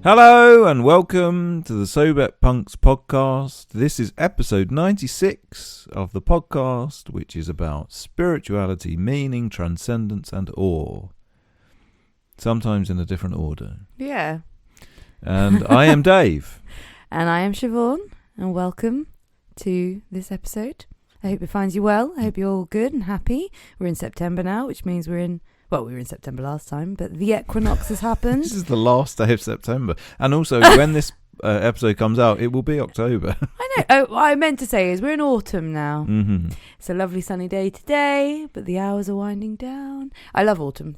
Hello and welcome to the Sobet Punks podcast. This is episode 96 of the podcast, which is about spirituality, meaning, transcendence and awe. Sometimes in a different order. Yeah. And I am Dave. And I am Siobhan, and welcome to this episode. I hope it finds you well. I hope you're all good and happy. We're in September now, which means we were in September last time, but the equinox has happened. This is the last day of September. And also, when this episode comes out, it will be October. I know. Oh, what I meant to say is we're in autumn now. Mm-hmm. It's a lovely sunny day today, but the hours are winding down. I love autumn.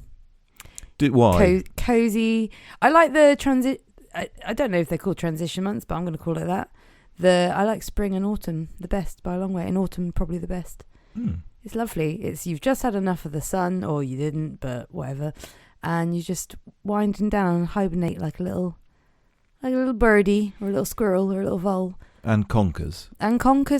Why? Cozy. I like the transit. I don't know if they're called transition months, but I'm going to call it that. I like spring and autumn the best by a long way, and autumn probably the best. It's lovely. You've just had enough of the sun, or you didn't, but whatever, and you're just winding down and hibernate like a little birdie or a little squirrel or a little vole. And conkers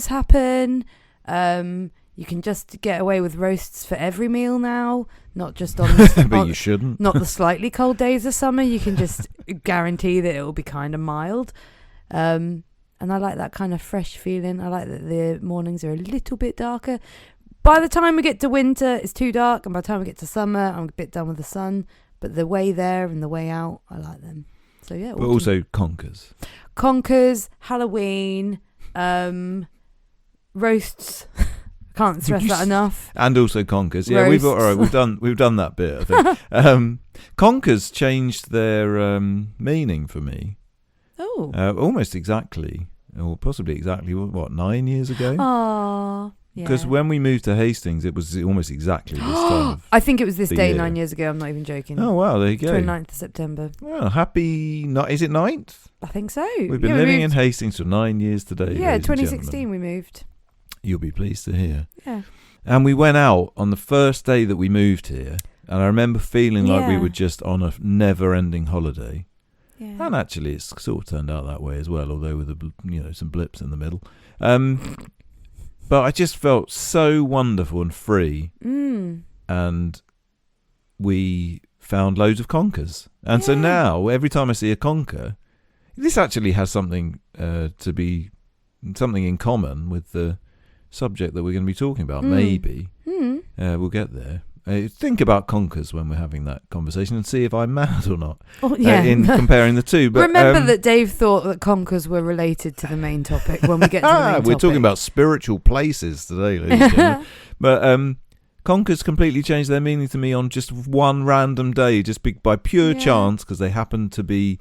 happen. You can just get away with roasts for every meal now, not just on the, but you shouldn't. Not the slightly cold days of summer. You can just guarantee that it will be kind of mild. And I like that kind of fresh feeling. I like that the mornings are a little bit darker. By the time we get to winter, it's too dark. And by the time we get to summer, I'm a bit done with the sun. But the way there and the way out, I like them. So, yeah. But also conkers. Conkers, Halloween, roasts. Can't stress that enough. And also conkers. Yeah, we've done that bit, I think. Conkers changed their meaning for me. Oh. Almost exactly, or possibly exactly, 9 years ago? Aww. Because when we moved to Hastings, it was almost exactly this time of I think it was this day year. 9 years ago. I'm not even joking. Oh, wow, there you go. 29th of September. Well, happy... Is it 9th? I think so. We've been living in Hastings for 9 years today. Yeah, 2016 we moved. You'll be pleased to hear. Yeah. And we went out on the first day that we moved here, and I remember feeling like we were just on a never-ending holiday. Yeah. And actually, it's sort of turned out that way as well, although with some blips in the middle. But I just felt so wonderful and free. And we found loads of conkers. And so now, every time I see a conker, this actually has something something in common with the subject that we're going to be talking about. Maybe. We'll get there. Think about conkers when we're having that conversation and see if I'm mad or not in comparing the two. But remember that Dave thought that conkers were related to the main topic when we get to the main topic. We're talking about spiritual places today, ladies and gentlemen. But conkers completely changed their meaning to me on just one random day, just by pure chance, because it happened to be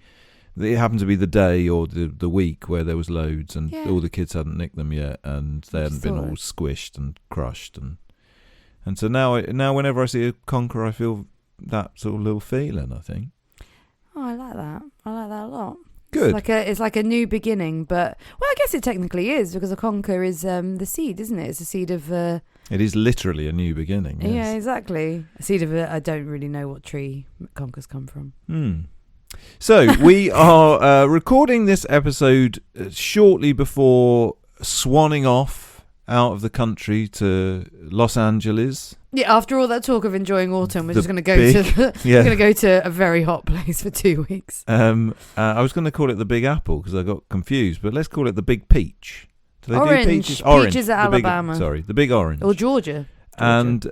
the day or the week where there was loads and all the kids hadn't nicked them yet and they hadn't been all squished and crushed and so now whenever I see a conker, I feel that sort of little feeling, I think. Oh, I like that. I like that a lot. Good. It's like a new beginning, but I guess it technically is, because a conker is the seed, isn't it? It's a seed of. It is literally a new beginning. Yes. Yeah, exactly. A seed of. I don't really know what tree conkers come from. So we are recording this episode shortly before swanning off out of the country to Los Angeles. Yeah, after all that talk of enjoying autumn, we're just going to go to a very hot place for 2 weeks. I was going to call it the Big Apple because I got confused, but let's call it the Big Peach. Do they Orange. do peaches? Peaches at Alabama. The Big Orange. Or Georgia. And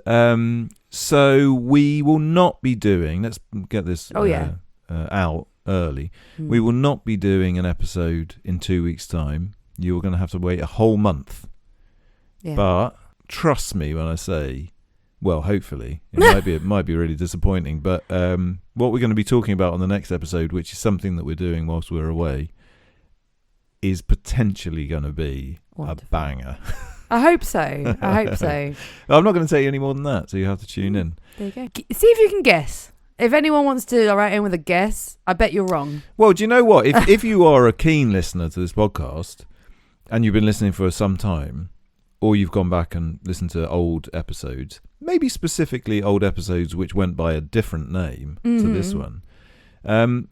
so we will not be doing, let's get this out early. We will not be doing an episode in 2 weeks' time. You're going to have to wait a whole month. Yeah. But trust me when I say, well, hopefully it might be really disappointing. But what we're going to be talking about on the next episode, which is something that we're doing whilst we're away, is potentially going to be a banger. I hope so. I'm not going to tell you any more than that, so you have to tune in. There you go. See if you can guess. If anyone wants to write in with a guess, I bet you're wrong. Well, do you know what? If you are a keen listener to this podcast and you've been listening for some time, or you've gone back and listened to old episodes, maybe specifically old episodes which went by a different name to this one,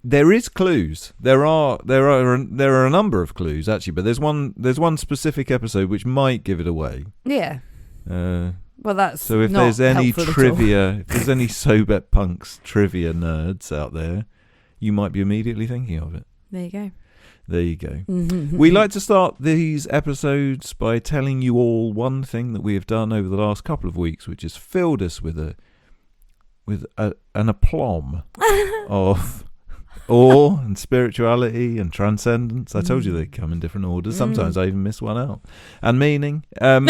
there is clues. There are a number of clues actually, but there's one specific episode which might give it away. Yeah. Well, that's so. If there's any trivia, if there's any Sobet Punks trivia nerds out there, you might be immediately thinking of it. There you go. There you go. We like to start these episodes by telling you all one thing that we have done over the last couple of weeks, which has filled us with an aplomb of awe and spirituality and transcendence. I told you they come in different orders. Sometimes I even miss one out. And meaning. And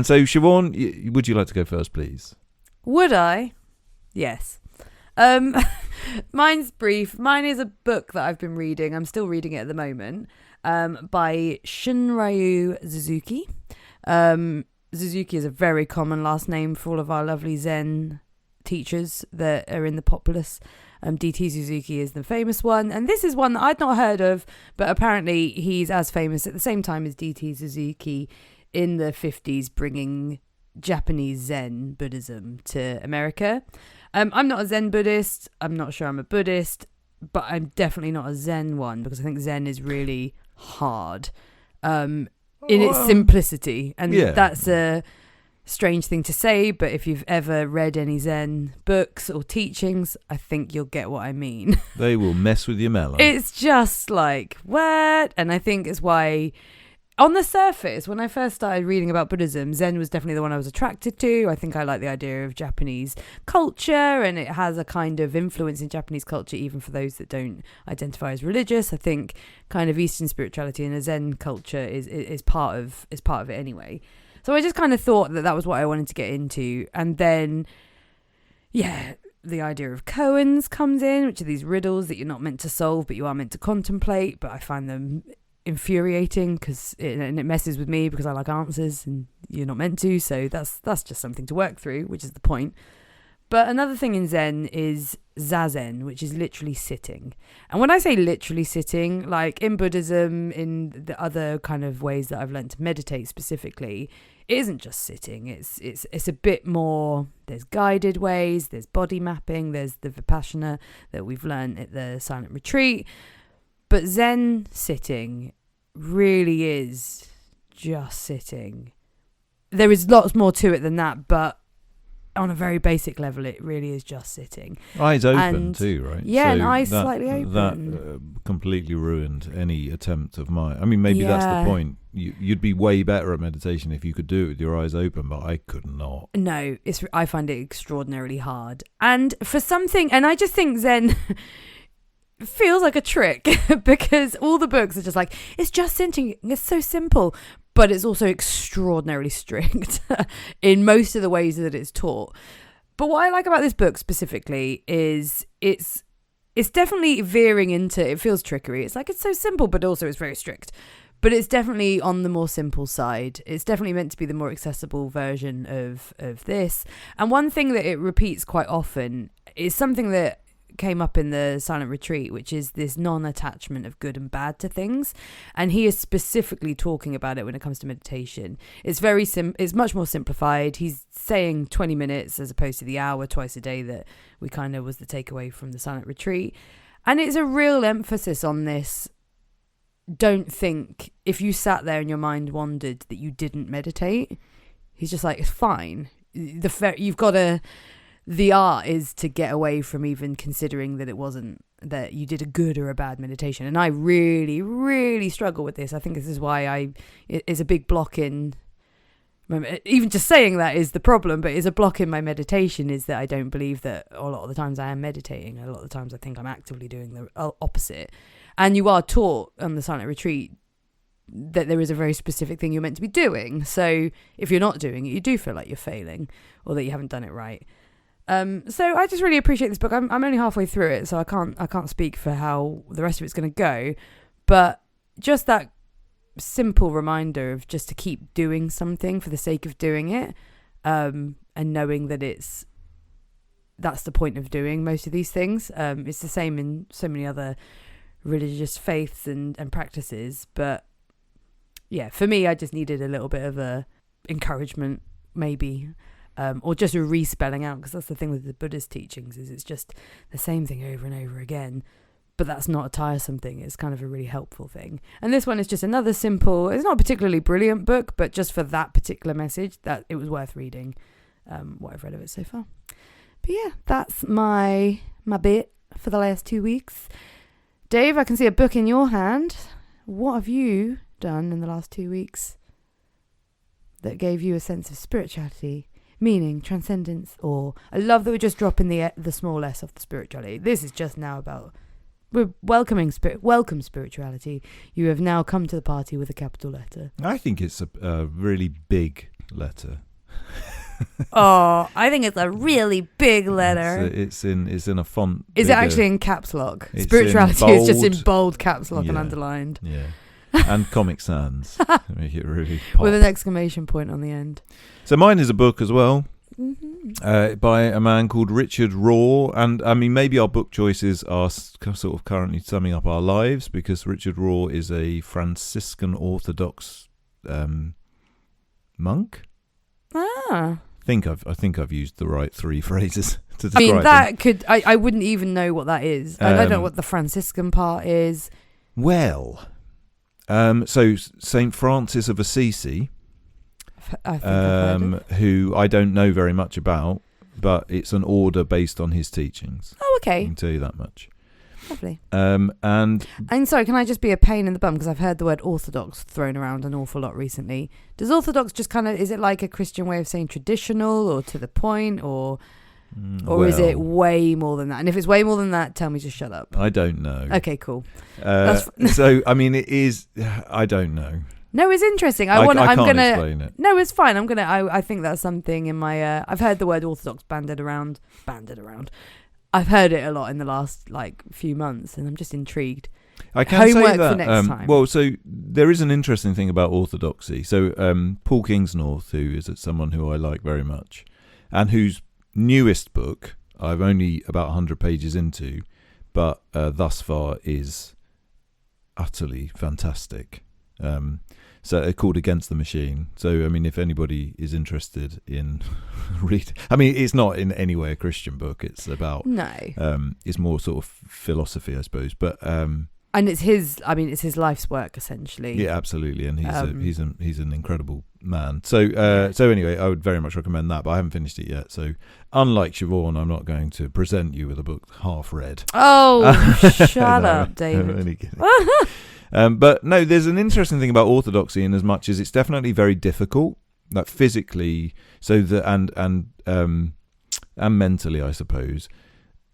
so, Siobhan, would you like to go first, please? Would I? Yes. Mine's brief. Mine is a book that I've been reading. I'm still reading it at the moment, by Shunryu Suzuki. Suzuki is a very common last name for all of our lovely Zen teachers that are in the populace. D.T. Suzuki is the famous one, and this is one that I'd not heard of, but apparently he's as famous at the same time as D.T. Suzuki in the 50s, bringing Japanese Zen Buddhism to America. I'm not a Zen Buddhist. I'm not sure I'm a Buddhist, but I'm definitely not a Zen one, because I think Zen is really hard in its simplicity. And that's a strange thing to say, but if you've ever read any Zen books or teachings, I think you'll get what I mean. They will mess with your mellow. It's just like, what? And I think it's why, on the surface, when I first started reading about Buddhism, Zen was definitely the one I was attracted to. I think I like the idea of Japanese culture, and it has a kind of influence in Japanese culture, even for those that don't identify as religious. I think kind of Eastern spirituality and a Zen culture is part of it anyway. So I just kind of thought that was what I wanted to get into. And then, the idea of koans comes in, which are these riddles that you're not meant to solve, but you are meant to contemplate. But I find them infuriating because it messes with me, because I like answers and you're not meant to. So that's just something to work through, which is the point. But another thing in Zen is zazen, which is literally sitting. And when I say literally sitting, like in Buddhism, in the other kind of ways that I've learned to meditate specifically, it isn't just sitting. It's a bit more. There's guided ways, there's body mapping, there's the Vipassana that we've learned at the silent retreat. But Zen sitting really is just sitting. There is lots more to it than that, but on a very basic level, it really is just sitting. Eyes open too, right? Yeah, so and eyes slightly open. That completely ruined any attempt of mine. I mean, maybe that's the point. You'd be way better at meditation if you could do it with your eyes open, but I could not. No, I find it extraordinarily hard. And for something, and I just think Zen feels like a trick, because all the books are just like, it's just sitting, it's so simple, but it's also extraordinarily strict in most of the ways that it's taught. But what I like about this book specifically is it's definitely veering into, it feels trickery. It's like, it's so simple, but also it's very strict. But it's definitely on the more simple side. It's definitely meant to be the more accessible version of this. And one thing that it repeats quite often is something that came up in the silent retreat, which is this non-attachment of good and bad to things. And he is specifically talking about it when it comes to meditation. It's very it's much more simplified. He's saying 20 minutes as opposed to the hour twice a day that we kind of was the takeaway from the silent retreat. And it's a real emphasis on this. Don't think if you sat there and your mind wandered that you didn't meditate. He's just like, it's fine. You've got to. The art is to get away from even considering that it wasn't, that you did a good or a bad meditation. And I really, really struggle with this. I think this is why it is a big block in, even just saying that is the problem, but is a block in my meditation, is that I don't believe that a lot of the times I am meditating. A lot of the times I think I'm actively doing the opposite. And you are taught on the silent retreat that there is a very specific thing you're meant to be doing. So if you're not doing it, you do feel like you're failing or that you haven't done it right. So I just really appreciate this book. I'm only halfway through it, so I can't speak for how the rest of it's going to go. But just that simple reminder of just to keep doing something for the sake of doing it, and knowing that that's the point of doing most of these things. It's the same in so many other religious faiths and practices. But yeah, for me, I just needed a little bit of a encouragement, maybe. Or just a respelling out, because that's the thing with the Buddhist teachings, is it's just the same thing over and over again. But that's not a tiresome thing. It's kind of a really helpful thing. And this one is just another simple, it's not a particularly brilliant book, but just for that particular message, that it was worth reading, what I've read of it so far. But yeah, that's my bit for the last 2 weeks. Dave, I can see a book in your hand. What have you done in the last 2 weeks that gave you a sense of spirituality, meaning, transcendence, or... I love that we're just dropping the small s off the spirituality. This is just now about... We're welcome spirituality. You have now come to the party with a capital letter. I think it's a really big letter. Oh, I think it's a really big letter. It's in a font. Is bigger. It actually in caps lock? Spirituality is just in bold caps lock and underlined. Yeah. And Comic Sans. Make it really pop. With an exclamation point on the end. So mine is a book as well. Mm-hmm. By a man called Richard Rohr. And I mean, maybe our book choices are sort of currently summing up our lives, because Richard Rohr is a Franciscan Orthodox monk. Ah. I think I've used the right 3 phrases to describe I mean, that him. could... I wouldn't even know what that is. I don't know what the Franciscan part is. Well, so St. Francis of Assisi, I think I've heard of. who I don't know very much about, but it's an order based on his teachings. Oh, I okay. can tell you that much. Lovely. And sorry, can I just be a pain in the bum, because I've heard the word orthodox thrown around an awful lot recently. Does orthodox just kind of... Is it like a Christian way of saying traditional or to the point, or is it way more than that? And if it's way more than that, tell me to shut up. I don't know. Okay, cool. So, I mean, it is... I don't know. No, it's interesting. I can't explain it. No, it's fine. I think that's something in my... I've heard the word orthodox banded around. I've heard it a lot in the last few months, and I'm just intrigued. I can Homework say that, for next time. Well, so there is an interesting thing about orthodoxy. So Paul Kingsnorth, who is someone who I like very much, and whose newest book I've only about 100 pages into, but thus far is utterly fantastic. So it's called Against the Machine. So, I mean, if anybody is interested in I mean, it's not in any way a Christian book. It's about... No. It's more sort of philosophy, I suppose. But... and it's his life's work, essentially. Yeah, absolutely. And he's an incredible man. So anyway, I would very much recommend that, but I haven't finished it yet. So unlike Siobhan, I'm not going to present you with a book half read. Oh, shut up, David. I'm only kidding. But no, there's an interesting thing about orthodoxy in as much as it's definitely very difficult, like physically, and mentally, I suppose.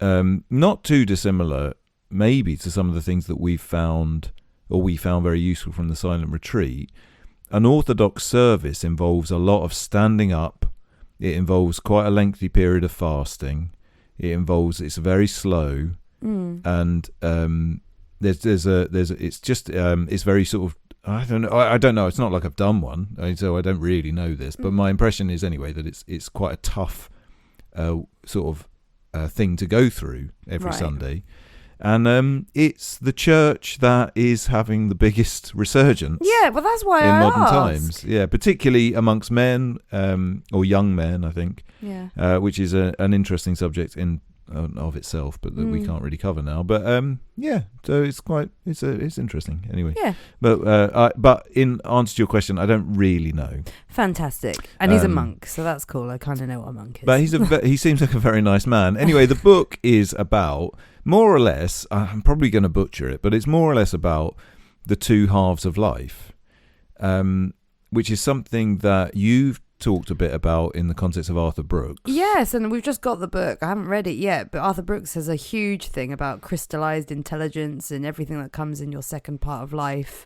Not too dissimilar, maybe, to some of the things that we found very useful from the Silent Retreat. An Orthodox service involves a lot of standing up. It involves quite a lengthy period of fasting. It's very slow, and it's very sort of, I don't know. It's not like I've done one, so I don't really know this. But my impression is anyway that it's quite a tough sort of thing to go through every Sunday. And it's the church that is having the biggest resurgence. Yeah, well, that's why in I modern asked. times. Yeah, particularly amongst men or young men, I think. Yeah. Which is an interesting subject in of itself, but that we can't really cover now. But so it's interesting anyway. Yeah. But in answer to your question, I don't really know. Fantastic. And he's a monk, so that's cool. I kind of know what a monk is. But he seems like a very nice man. Anyway, the book is about, more or less, I'm probably going to butcher it, but it's more or less about the two halves of life, which is something that you've talked a bit about in the context of Arthur Brooks. Yes, and we've just got the book. I haven't read it yet, but Arthur Brooks has a huge thing about crystallized intelligence and everything that comes in your second part of life,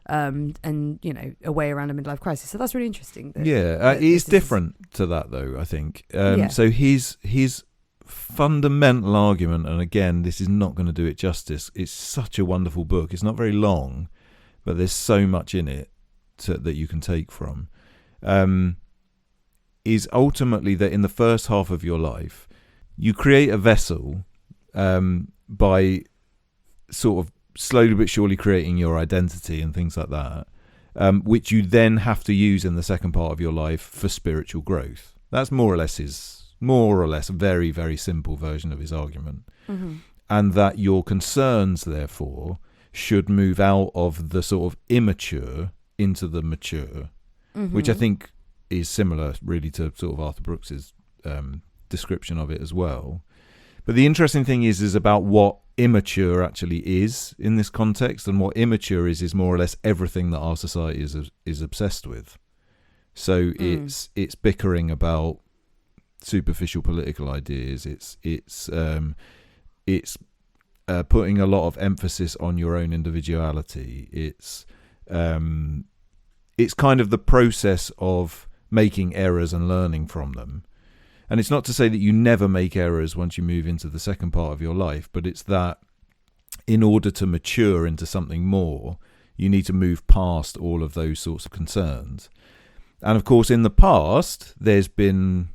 and a way around a midlife crisis. So that's really interesting. It's different to that, though, I think. So his fundamental argument, and again, this is not going to do it justice, it's such a wonderful book. It's not very long, but there's so much in it that you can take from. Is ultimately that in the first half of your life, you create a vessel by sort of slowly but surely creating your identity and things like that, which you then have to use in the second part of your life for spiritual growth. That's more or less a very, very simple version of his argument. Mm-hmm. And that your concerns, therefore, should move out of the sort of immature into the mature, which I think is similar really to sort of Arthur Brooks's description of it as well. But the interesting thing is about what immature actually is in this context, and what immature is more or less everything that our society is obsessed with. So it's bickering about superficial political ideas. It's putting a lot of emphasis on your own individuality. It's kind of the process of making errors and learning from them. And it's not to say that you never make errors once you move into the second part of your life, but it's that in order to mature into something more, you need to move past all of those sorts of concerns. And of course, in the past, there's been,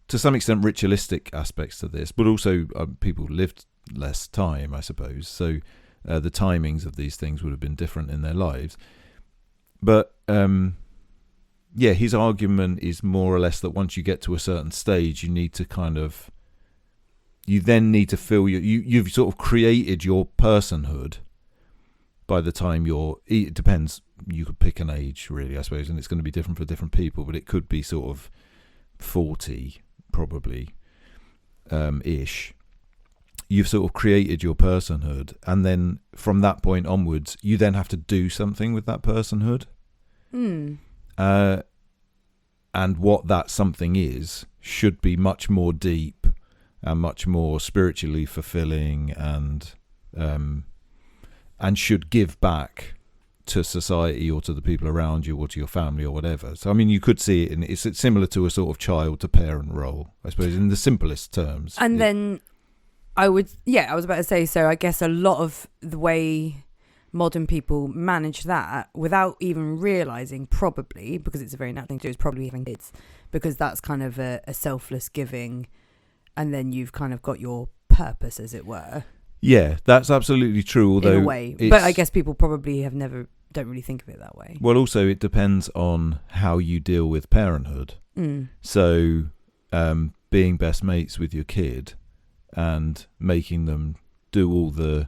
to some extent, ritualistic aspects to this, but also people lived less time, I suppose. So the timings of these things would have been different in their lives. But his argument is more or less that once you get to a certain stage, you need to then feel you've sort of created your personhood by the time it depends, you could pick an age really, I suppose, and it's going to be different for different people, but it could be sort of 40 probably ish. You've sort of created your personhood, and then from that point onwards, you then have to do something with that personhood. And what that something is should be much more deep and much more spiritually fulfilling, and should give back to society or to the people around you or to your family or whatever. So, I mean, you could see it, it's similar to a sort of child to parent role, I suppose, in the simplest terms. And then I was about to say, so I guess a lot of the way modern people manage that without even realising, probably, because it's a very natural thing to do, is probably having kids, because that's kind of a selfless giving, and then you've kind of got your purpose, as it were. Yeah, that's absolutely true, although in a way. But I guess people probably don't really think of it that way. Well, also it depends on how you deal with parenthood. So being best mates with your kid and making them do all the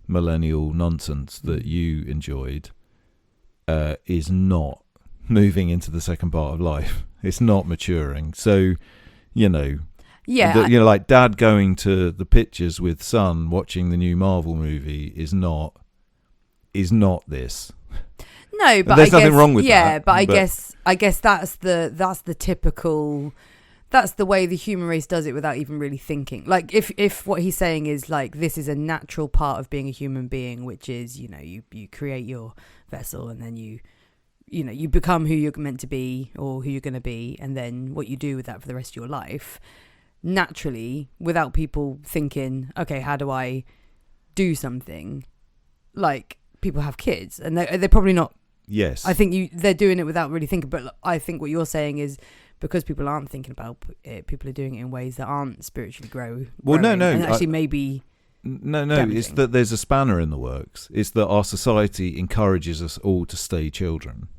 millennial nonsense that you enjoyed is not moving into the second part of life. It's not maturing. So, like dad going to the pictures with son watching the new Marvel movie is not this. No, but there's nothing wrong with that. Yeah, but I guess that's the typical. That's the way the human race does it without even really thinking. Like if what he's saying is like this is a natural part of being a human being, which is you create your vessel and then you become who you're meant to be or who you're going to be, and then what you do with that for the rest of your life. Naturally, without people thinking, okay, how do I do something? Like people have kids, and they're probably not. Yes, I think they're doing it without really thinking. But I think what you're saying is because people aren't thinking about it, people are doing it in ways that aren't spiritually growing. No, and actually maybe. No, it's that there's a spanner in the works. It's that our society encourages us all to stay children.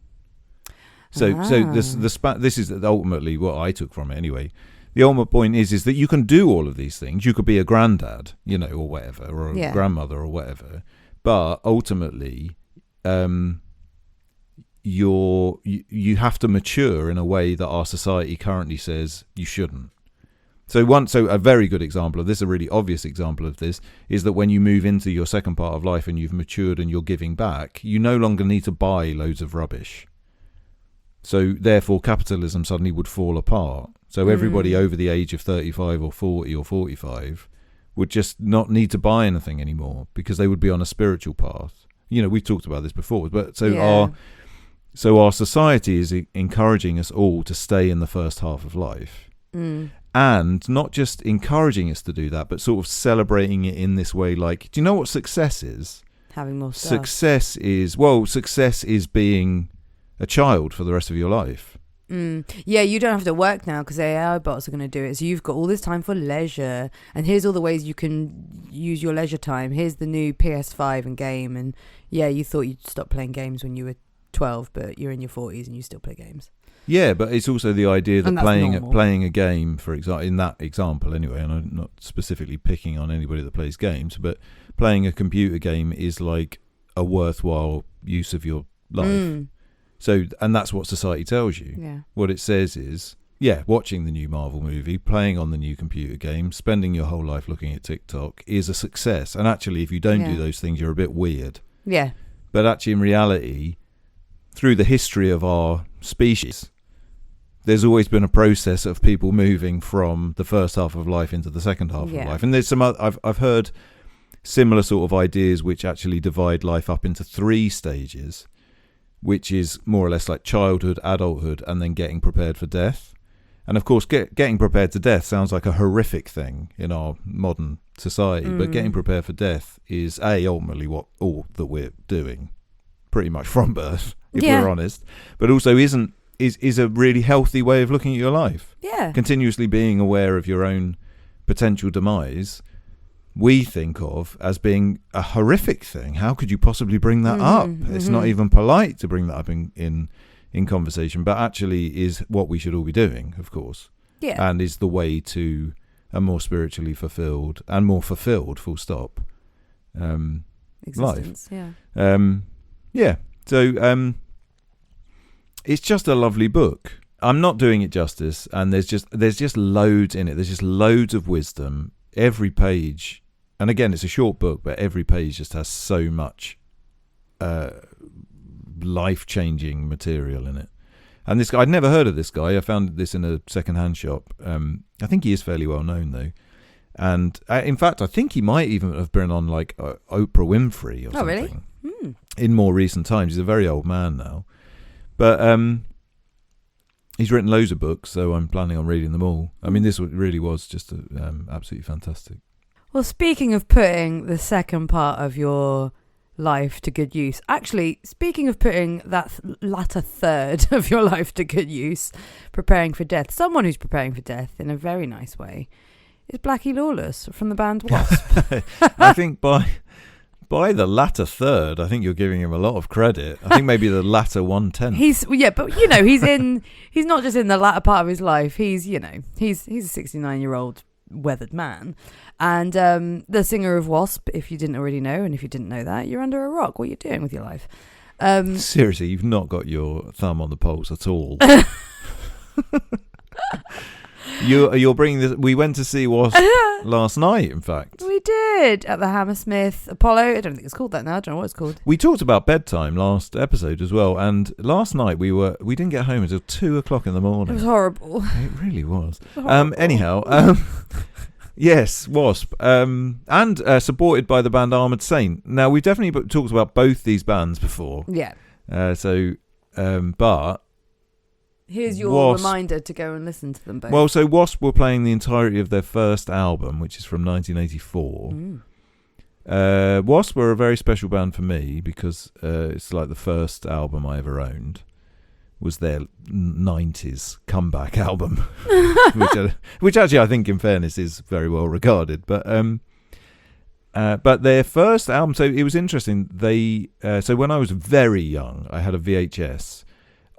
So this is ultimately what I took from it anyway. The ultimate point is that you can do all of these things. You could be a granddad, or whatever, or a grandmother or whatever. But ultimately, you have to mature in a way that our society currently says you shouldn't. So a very good example of this, a really obvious example of this, is that when you move into your second part of life and you've matured and you're giving back, you no longer need to buy loads of rubbish. So therefore, capitalism suddenly would fall apart. So everybody over the age of 35 or 40 or 45 would just not need to buy anything anymore because they would be on a spiritual path. We've talked about this before, but our society is encouraging us all to stay in the first half of life. And not just encouraging us to do that, but sort of celebrating it in this way. Like, do you know what success is? Having more stuff. Success is being a child for the rest of your life. Yeah, you don't have to work now because AI bots are going to do it. So you've got all this time for leisure. And here's all the ways you can use your leisure time. Here's the new PS5 and game. And yeah, you thought you'd stop playing games when you were 12, but you're in your 40s and you still play games. Yeah, but it's also the idea that playing a game, for example, in that example anyway, and I'm not specifically picking on anybody that plays games, but playing a computer game is like a worthwhile use of your life. So, and that's what society tells you. Yeah. What it says is watching the new Marvel movie, playing on the new computer game, spending your whole life looking at TikTok is a success. And actually, if you don't do those things, you're a bit weird. Yeah. But actually, in reality, through the history of our species, there's always been a process of people moving from the first half of life into the second half of life. And there's some I've heard similar sort of ideas which actually divide life up into 3 stages, which is more or less like childhood, adulthood, and then getting prepared for death. And of course, getting prepared to death sounds like a horrific thing in our modern society, but getting prepared for death is ultimately what all that we're doing, pretty much from birth, if we're honest. But also is a really healthy way of looking at your life. Yeah, continuously being aware of your own potential demise, we think of as being a horrific thing. How could you possibly bring that up? It's not even polite to bring that up in conversation, but actually is what we should all be doing, of course. Yeah. And is the way to a more spiritually fulfilled and more fulfilled, full stop, existence, life. Yeah. So it's just a lovely book. I'm not doing it justice, and there's just loads in it. There's just loads of wisdom. Every page, and again, it's a short book, but every page just has so much life-changing material in it. And this guy, I'd never heard of this guy. I found this in a second-hand shop. I think he is fairly well known, though. And in fact, I think he might even have been on like Oprah Winfrey or something. Really? In more recent times. He's a very old man now. But he's written loads of books, so I'm planning on reading them all. I mean, this really was just absolutely fantastic. Well, speaking of putting the second part of your life to good use, actually, speaking of putting that latter third of your life to good use, preparing for death, someone who's preparing for death in a very nice way is Blackie Lawless from the band Wasp. I think by the latter third, I think you're giving him a lot of credit. I think maybe the latter 1/10. He's not just in the latter part of his life. He's a 69-year-old weathered man, and the singer of Wasp. If you didn't already know, and if you didn't know that, you're under a rock. What are you doing with your life? Seriously, you've not got your thumb on the pulse at all. You're bringing this. We went to see Wasp last night. In fact, we did at the Hammersmith Apollo. I don't think it's called that now. I don't know what it's called. We talked about bedtime last episode as well, and last night we didn't get home until 2:00 in the morning. It was horrible. It really was. Anyhow, yes, Wasp, and supported by the band Armoured Saint. Now we've definitely talked about both these bands before. Yeah. But. Here's your reminder to go and listen to them both. Well, so Wasp were playing the entirety of their first album, which is from 1984. Wasp were a very special band for me because it's like the first album I ever owned was their 90s comeback album, which actually I think, in fairness, is very well regarded. But their first album, so it was interesting. So when I was very young, I had a VHS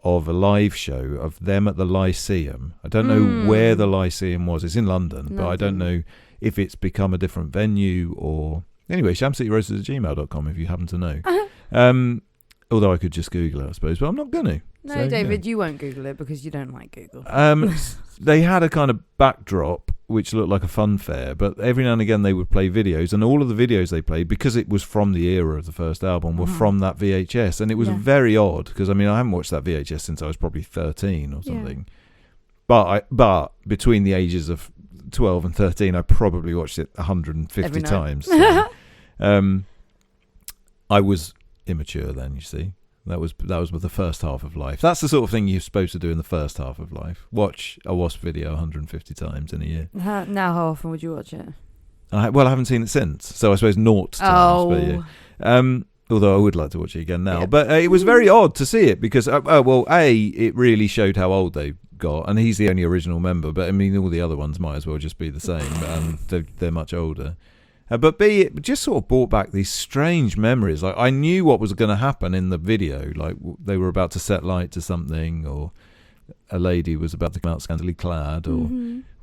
of a live show of them at the Lyceum. I don't know where the Lyceum was. It's in London, but I don't know if it's become a different venue or... Anyway, shamcityroasters@gmail.com if you happen to know. Although I could just Google it, I suppose, but I'm not going to. No, so, David, you won't Google it because you don't like Google. They had a kind of backdrop which looked like a fun fair, but every now and again they would play videos, and all of the videos they played, because it was from the era of the first album, were from that VHS, and it was very odd because I haven't watched that VHS since I was probably 13 or something. But between the ages of 12 and 13, I probably watched it 150 times. So, I was immature then, you see. That was the first half of life. That's the sort of thing you're supposed to do in the first half of life. Watch a Wasp video 150 times in a year. Now, how often would you watch it? I haven't seen it since, so I suppose 0 times. But yeah. Although I would like to watch it again now. Yeah. But it was very odd to see it because, it really showed how old they got, and he's the only original member. But I mean, all the other ones might as well just be the same, and they're much older. But B, it just sort of brought back these strange memories. Like I knew what was going to happen in the video. Like they were about to set light to something, or a lady was about to come out scantily clad, or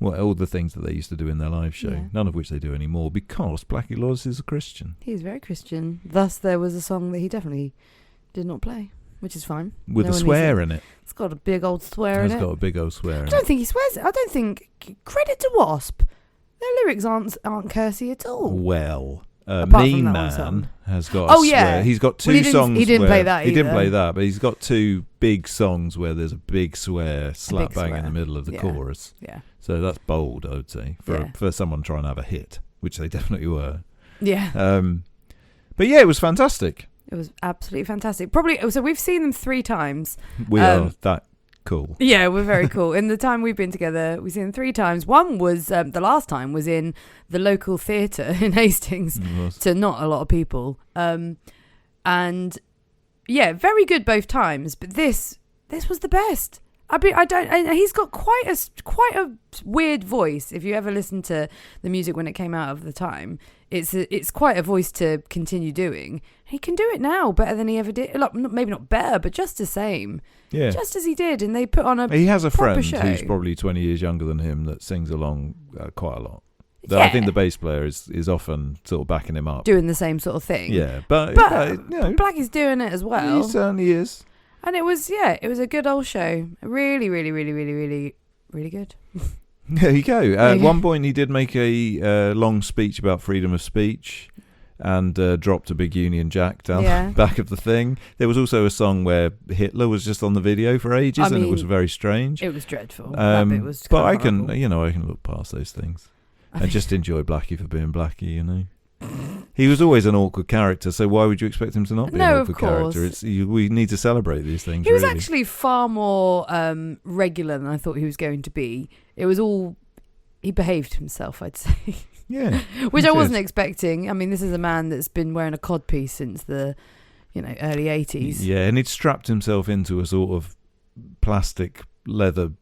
all the things that they used to do in their live show. Yeah. None of which they do anymore because Blackie Lawless is a Christian. He's very Christian. Thus, there was a song that he definitely did not play. which is fine. With a swear in it. It's got a big old swear in it. It's got a big old swear in it. I don't think he swears. I don't think... Credit to Wasp. Their lyrics aren't cursey at all. Well... Apart Mean Man has got a swear. He's got two songs. He didn't play that either. He didn't play that, but he's got two big songs where there's a big swear slap bang in the middle of the chorus. Yeah. So that's bold, I would say, for someone trying to have a hit, which they definitely were. Yeah. But yeah, it was fantastic. It was absolutely fantastic. Probably. So we've seen them 3 times. We are that cool. Yeah, we're very cool. In the time we've been together, we've seen them 3 times. One was the last time was in the local theatre in Hastings to not a lot of people. And yeah, very good both times. But this was the best. He's got quite a weird voice. If you ever listen to the music when it came out of the time, it's quite a voice to continue doing. He can do it now better than he ever did. Like, maybe not better, but just the same. Yeah, just as he did. And they put on a He has a friend show. Who's probably 20 years younger than him that sings along quite a lot. I think the bass player is often sort of backing him up, doing the same sort of thing. Yeah, but Blackie's doing it as well. He certainly is. And it was a good old show. Really, really, really, really, really, really good. There you go. At one point, he did make a long speech about freedom of speech and dropped a big Union Jack down the back of the thing. There was also a song where Hitler was just on the video for ages, and it was very strange. It was dreadful. That bit was but I can look past those things and just enjoy Blackie for being Blackie, He was always an awkward character, so why would you expect him to not be an awkward character? We need to celebrate these things. He was actually far more regular than I thought he was going to be. It was all... He behaved himself, I'd say. Yeah. Which I wasn't expecting. I mean, this is a man that's been wearing a codpiece since the, early 80s. Yeah, and he'd strapped himself into a sort of plastic leather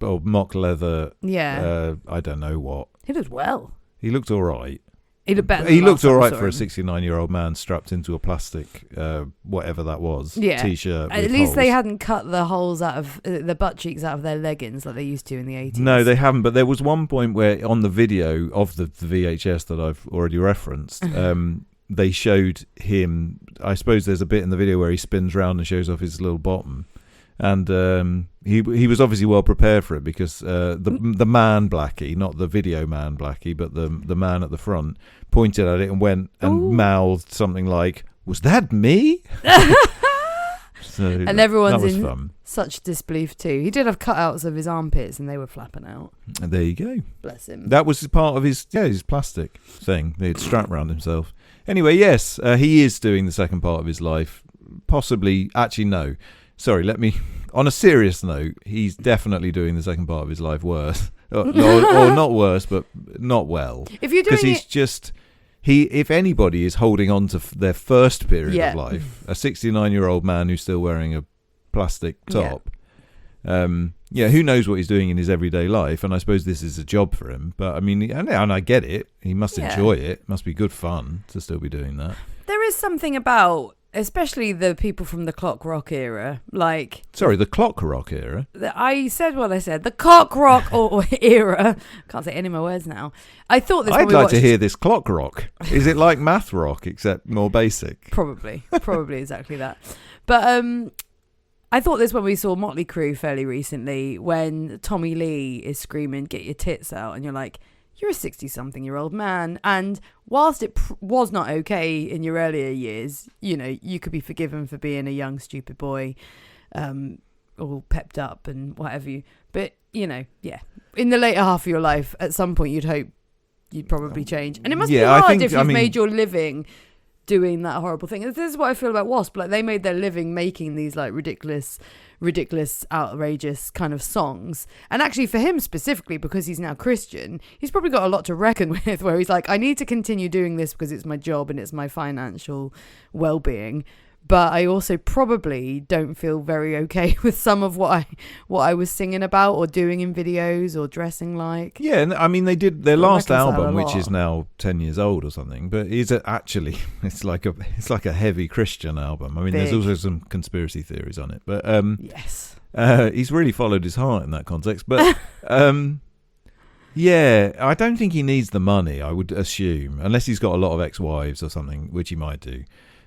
or mock leather. Yeah. I don't know what. He looked well. He looked all right. He looked better. He looked all right for a 69-year-old man strapped into a plastic, whatever that was, t-shirt. At least they hadn't cut the holes out of the butt cheeks out of their leggings like they used to in the 80s. No, they haven't. But there was one point where on the video of the VHS that I've already referenced, they showed him. I suppose there's a bit in the video where he spins round and shows off his little bottom. And he was obviously well prepared for it because the man Blackie, not the video man Blackie, but the man at the front pointed at it and went and mouthed something like, "Was that me?" And everyone's in such disbelief too. He did have cutouts of his armpits and they were flapping out. And there you go. Bless him. That was part of his plastic thing they'd strapped around himself. Anyway, yes, he is doing the second part of his life. Possibly, actually, no. Sorry, on a serious note, he's definitely doing the second part of his life worse. or not worse, but not well. If you're doing because if anybody is holding on to their first period of life, a 69-year-old man who's still wearing a plastic top, who knows what he's doing in his everyday life, and I suppose this is a job for him. But I mean, and I get it. He must enjoy it. It must be good fun to still be doing that. There is something about... Especially the people from the clock rock era, the clock rock era? I said what I said. The cock rock or era. Can't say any more words now. I thought this. I'd like to hear this clock rock. Is it like math rock except more basic? Probably exactly that. But I thought this when we saw Motley Crue fairly recently, when Tommy Lee is screaming, "Get your tits out," and you're like, you're a 60-something-year-old man, and whilst it was not okay in your earlier years, you could be forgiven for being a young, stupid boy, all pepped up and whatever But, in the later half of your life, at some point you'd hope you'd probably change. And it must be hard if you've made your living doing that horrible thing. This is what I feel about Wasp. Like, they made their living making these, ridiculous, outrageous kind of songs. And actually for him specifically, because he's now Christian, he's probably got a lot to reckon with, where he's like, I need to continue doing this because it's my job and it's my financial well-being. But I also probably don't feel very okay with some of what I was singing about or doing in videos or dressing like. Yeah, and I mean, they did their last album, which is now 10 years old or something, but it's like a heavy Christian album. I mean, there's also some conspiracy theories on it, but yes, he's really followed his heart in that context. But yeah, I don't think he needs the money, I would assume, unless he's got a lot of ex-wives or something, which he might do.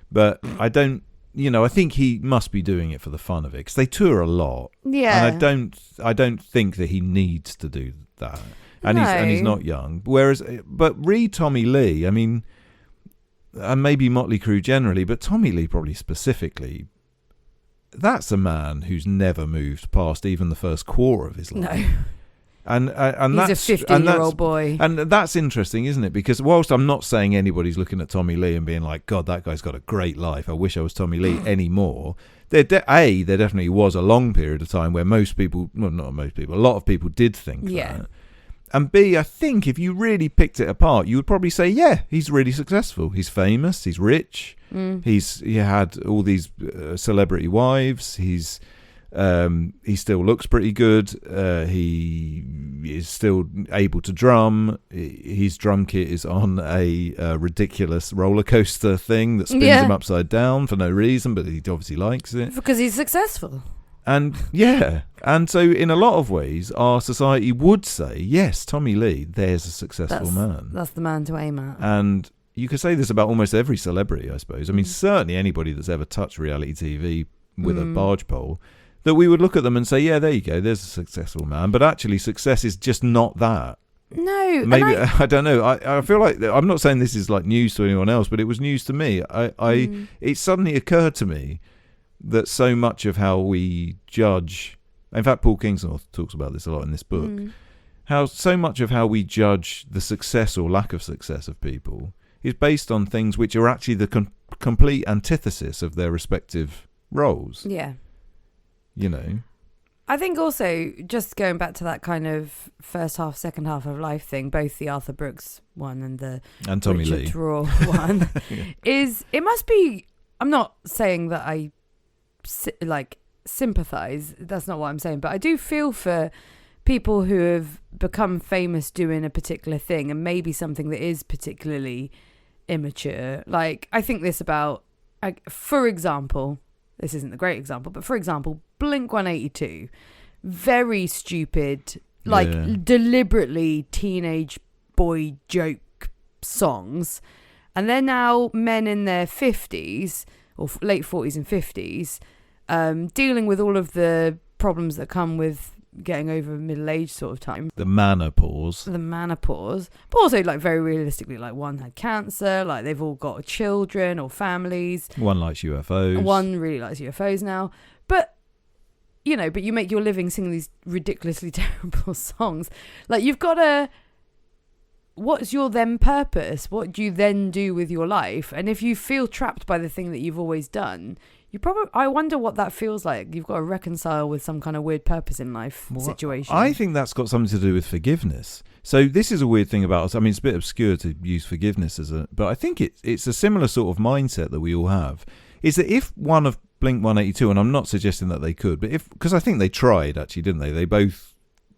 But I don't I think he must be doing it for the fun of it because they tour a lot. Yeah. And I don't think that he needs to do that. And he's not young. But read Tommy Lee. I mean, and maybe Motley Crue generally, but Tommy Lee probably specifically. That's a man who's never moved past even the first quarter of his life. No. And he's a 15-year-old boy. And that's interesting, isn't it? Because whilst I'm not saying anybody's looking at Tommy Lee and being like, God, that guy's got a great life. I wish I was Tommy Lee anymore. There definitely was a long period of time where a lot of people did think that. And B, I think if you really picked it apart, you would probably say, yeah, he's really successful. He's famous. He's rich. He had all these celebrity wives. He still looks pretty good. He is still able to drum. His drum kit is on a ridiculous roller coaster thing that spins him upside down for no reason, but he obviously likes it because he's successful. And and so in a lot of ways, our society would say, yes, Tommy Lee, there's a successful man. That's the man to aim at. And you could say this about almost every celebrity, I suppose. I mean, certainly anybody that's ever touched reality TV with a barge pole, that we would look at them and say, yeah, there you go, there's a successful man. But actually, success is just not that. No. Maybe, I don't know. I feel like, I'm not saying this is like news to anyone else, but it was news to me. It suddenly occurred to me that so much of how we judge, in fact, Paul Kingsnorth talks about this a lot in this book, how so much of how we judge the success or lack of success of people is based on things which are actually the complete antithesis of their respective roles. Yeah. I think also, just going back to that kind of first half, second half of life thing, both the Arthur Brooks one and the Tommy Richard Lee Tyrrell one, it must be, I'm not saying that I sympathize, that's not what I'm saying, but I do feel for people who have become famous doing a particular thing and maybe something that is particularly immature. Like, I think this about, for example, this isn't a great example, but for example, Blink-182, very stupid, deliberately teenage boy joke songs, and they're now men in their 50s or late 40s and 50s, dealing with all of the problems that come with getting over middle age sort of time. The menopause. But also, like, very realistically, like, one had cancer, like, they've all got children or families. One likes UFOs. One really likes UFOs now. But you make your living singing these ridiculously terrible songs. Like, you've got to... What's your then purpose? What do you then do with your life? And if you feel trapped by the thing that you've always done, I wonder what that feels like. You've got to reconcile with some kind of weird purpose in life situation. I think that's got something to do with forgiveness. So this is a weird thing about us. I mean, it's a bit obscure to use forgiveness but I think it's a similar sort of mindset that we all have. Is that if one of Blink-182, and I'm not suggesting that they could, but because I think they tried actually, didn't they? They both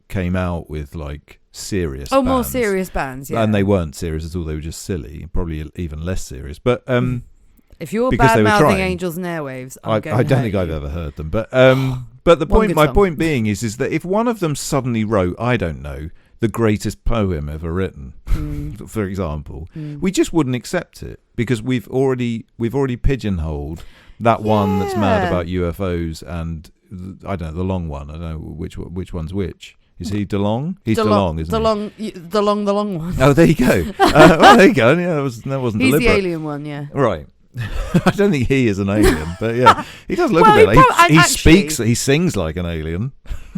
came out with like serious bands. More serious bands, yeah. And they weren't serious at all, they were just silly, probably even less serious. But if you're bad-mouthing Angels and Airwaves, I don't think I've ever heard them. But my point being is that if one of them suddenly wrote, I don't know, the greatest poem ever written, for example, we just wouldn't accept it because we've already pigeonholed that one that's mad about UFOs and I don't know, the long one. I don't know which one's which. Is he DeLong? He's DeLong, isn't he? The long one. Oh, there you go. Well, there you go. Yeah, that wasn't He's deliberate. the alien one, yeah. Right. I don't think he is an alien, but yeah, he does look a bit like he speaks, he sings like an alien.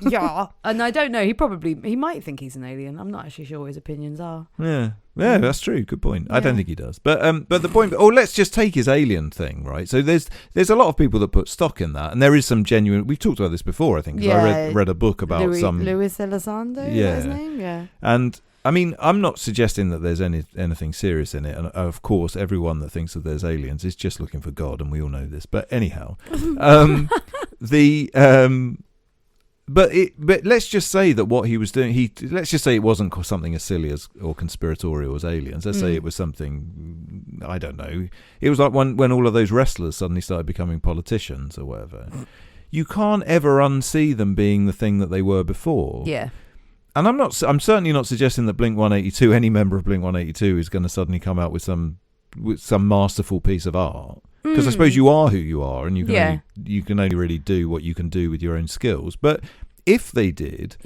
Yeah, and I don't know, he might think he's an alien. I'm not actually sure what his opinions are. Yeah, that's true. Good point. Yeah. I don't think he does. But the point, let's just take his alien thing, right? So there's a lot of people that put stock in that, and there is some genuine. We've talked about this before, I think. Yeah, I read a book about Luis Elizondo. Yeah, his name. Yeah, and. I mean, I'm not suggesting that there's anything serious in it, and of course, everyone that thinks that there's aliens is just looking for God, and we all know this. But anyhow, but let's just say that what he was doing, let's just say it wasn't something as silly as or conspiratorial as aliens. Let's say it was something, I don't know. It was like when all of those wrestlers suddenly started becoming politicians or whatever. You can't ever unsee them being the thing that they were before. Yeah. And I'm certainly not suggesting that Blink-182, any member of Blink-182, is going to suddenly come out with some masterful piece of art. Because I suppose you are who you are, and you can only really do what you can do with your own skills. But if they did,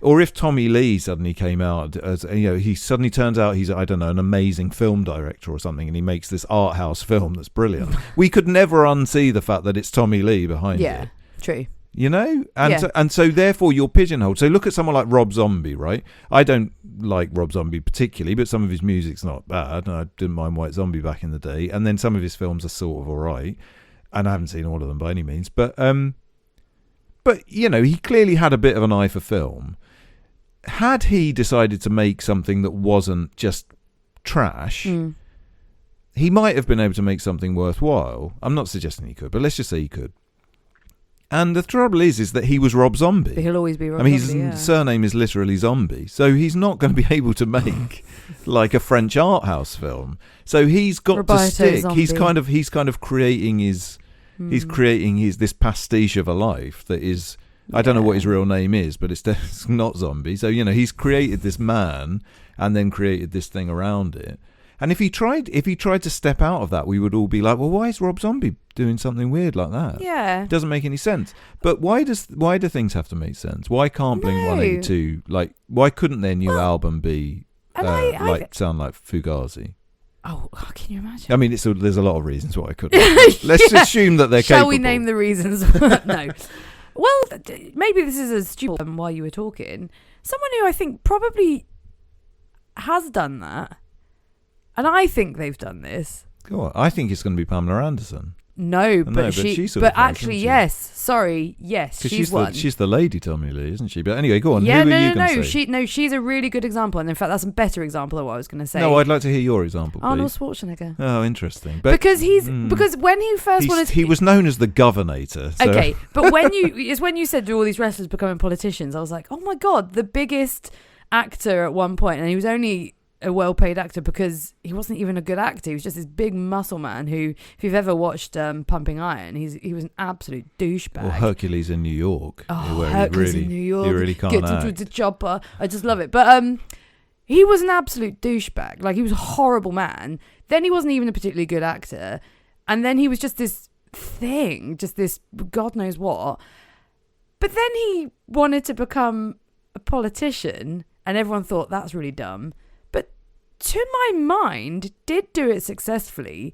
or if Tommy Lee suddenly came out as, he suddenly turns out he's, I don't know, an amazing film director or something, and he makes this art house film that's brilliant, we could never unsee the fact that it's Tommy Lee behind it. Yeah, true. And so therefore you're pigeonholed. So look at someone like Rob Zombie, right? I don't like Rob Zombie particularly, but some of his music's not bad. I didn't mind White Zombie back in the day, and then some of his films are sort of all right, and I haven't seen all of them by any means, but he clearly had a bit of an eye for film. Had he decided to make something that wasn't just trash, he might have been able to make something worthwhile. I'm not suggesting he could, but let's just say he could. And the trouble is that he was Rob Zombie. He'll always be Rob Zombie. His surname is literally Zombie. So he's not going to be able to make like a French art house film. So he's got Roberto to stick. Zombie. He's kind of creating his this pastiche of a life that is, I don't know what his real name is, but it's not Zombie. So, he's created this man and then created this thing around it. And if he tried to step out of that, we would all be like, well, why is Rob Zombie doing something weird like that? Yeah. It doesn't make any sense. But why do things have to make sense? Why can't Blink-182, why couldn't their new album be sound like Fugazi? Oh, can you imagine? I mean, there's a lot of reasons why I couldn't. Let's assume that they're capable. Shall we name the reasons? No. Well, maybe this is a stupid one while you were talking. Someone who I think probably has done that. And I think they've done this. Go on. I think it's going to be Pamela Anderson. No, but actually, yes. Sorry, yes, she's one. She's the lady, Tommy Lee, isn't she? But anyway, go on. Yeah, she's a really good example, and in fact, that's a better example of what I was going to say. No, I'd like to hear your example, please. Arnold Schwarzenegger. Oh, interesting. Because when he first wanted, he was known as the Governator. So. Okay, but when you said do all these wrestlers becoming politicians, I was like, oh my god, the biggest actor at one point, and he was only a well-paid actor because he wasn't even a good actor. He was just this big muscle man who, if you've ever watched Pumping Iron, he was an absolute douchebag. Or Hercules in New York. Oh, Hercules in New York. He really can't Get into the chopper. I just love it. But he was an absolute douchebag. Like, he was a horrible man. Then he wasn't even a particularly good actor. And then he was just this thing, just this God knows what. But then he wanted to become a politician, and everyone thought that's really dumb. To my mind, did do it successfully,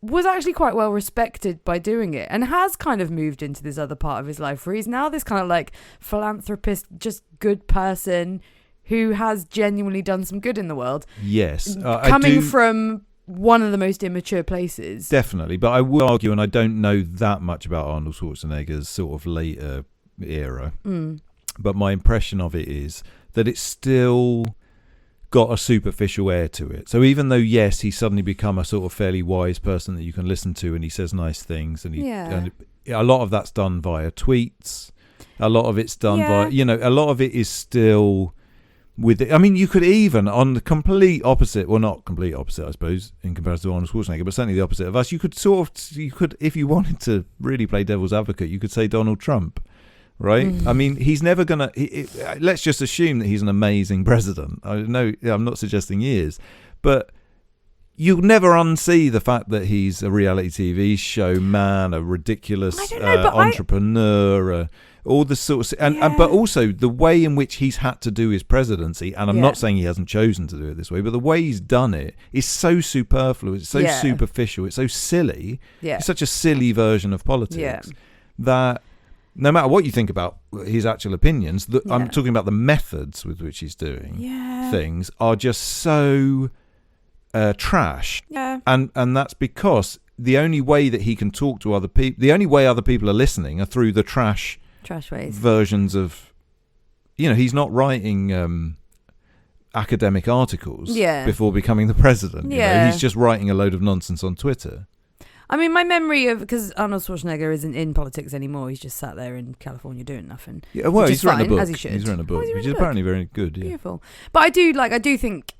was actually quite well respected by doing it, and has kind of moved into this other part of his life where he's now this kind of like philanthropist, just good person who has genuinely done some good in the world. Yes. Coming from one of the most immature places. Definitely. But I would argue, and I don't know that much about Arnold Schwarzenegger's sort of later era, but my impression of it is that it's still got a superficial air to it. So even though, yes, he's suddenly become a sort of fairly wise person that you can listen to, and he says nice things, and and a lot of that's done via tweets. A lot of it's done via, a lot of it is still with it. I mean, you could even, on the complete opposite, well, not complete opposite, I suppose, in comparison to Arnold Schwarzenegger, but certainly the opposite of us, you could, if you wanted to really play devil's advocate, you could say Donald Trump. Right? I mean, he's never going to... Let's just assume that he's an amazing president. I know, I'm not suggesting he is. But you'll never unsee the fact that he's a reality TV show man, a ridiculous entrepreneur, all the sorts of... but also the way in which he's had to do his presidency, and I'm not saying he hasn't chosen to do it this way, but the way he's done it is so superfluous, it's so superficial, it's so silly. It's such a silly version of politics that... No matter what you think about his actual opinions, I'm talking about the methods with which he's doing things are just so trash. Yeah. And that's because the only way that he can talk to other people, the only way other people are listening are through the trash ways versions of, he's not writing academic articles before becoming the president. He's just writing a load of nonsense on Twitter. I mean, my memory of, because Arnold Schwarzenegger isn't in politics anymore, he's just sat there in California doing nothing. Yeah, well, he's written a book. As he should. He's written a book, which is apparently very good. Yeah. Beautiful. But I do think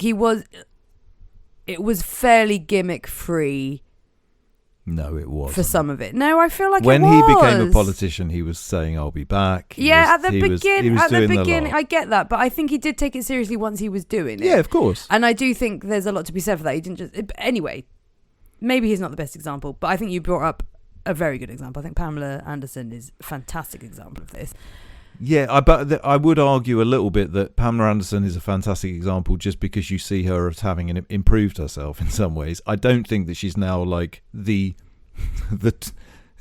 he was. It was fairly gimmick free. No, it wasn't. For some of it. No, I feel like when it was. When he became a politician, he was saying, I'll be back. At the beginning, I get that. But I think he did take it seriously once he was doing it. Yeah, of course. And I do think there's a lot to be said for that. He didn't just... Anyway... maybe he's not the best example, but I think you brought up a very good example. I think Pamela Anderson is a fantastic example of this. Yeah, but I would argue a little bit that Pamela Anderson is a fantastic example just because you see her as having improved herself in some ways. I don't think that she's now like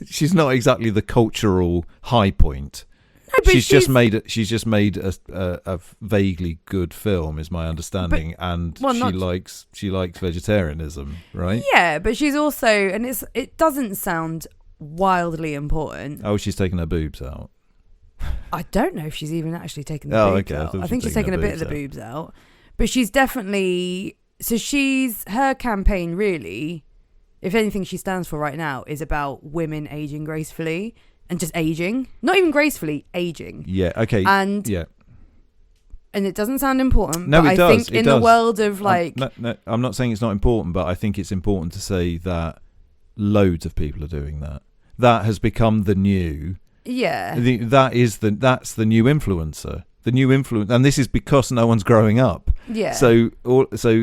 she's not exactly the cultural high point. No, she's just made a vaguely good film, is my understanding, she likes vegetarianism, right? Yeah, but she's also, and it doesn't sound wildly important. Oh, she's taken her boobs out. I don't know if she's even actually taken the boobs out. I think she's taken a bit of the boobs out. But she's definitely... So her campaign really, if anything she stands for right now, is about women aging gracefully and just aging. Not even gracefully, aging. Yeah, okay. And it doesn't sound important, no, but it does. I think in the world of like... No, I'm not saying it's not important, but I think it's important to say that loads of people are doing that. That has become the new... Yeah. That's the new influencer. The new influence, and this is because no one's growing up. Yeah. So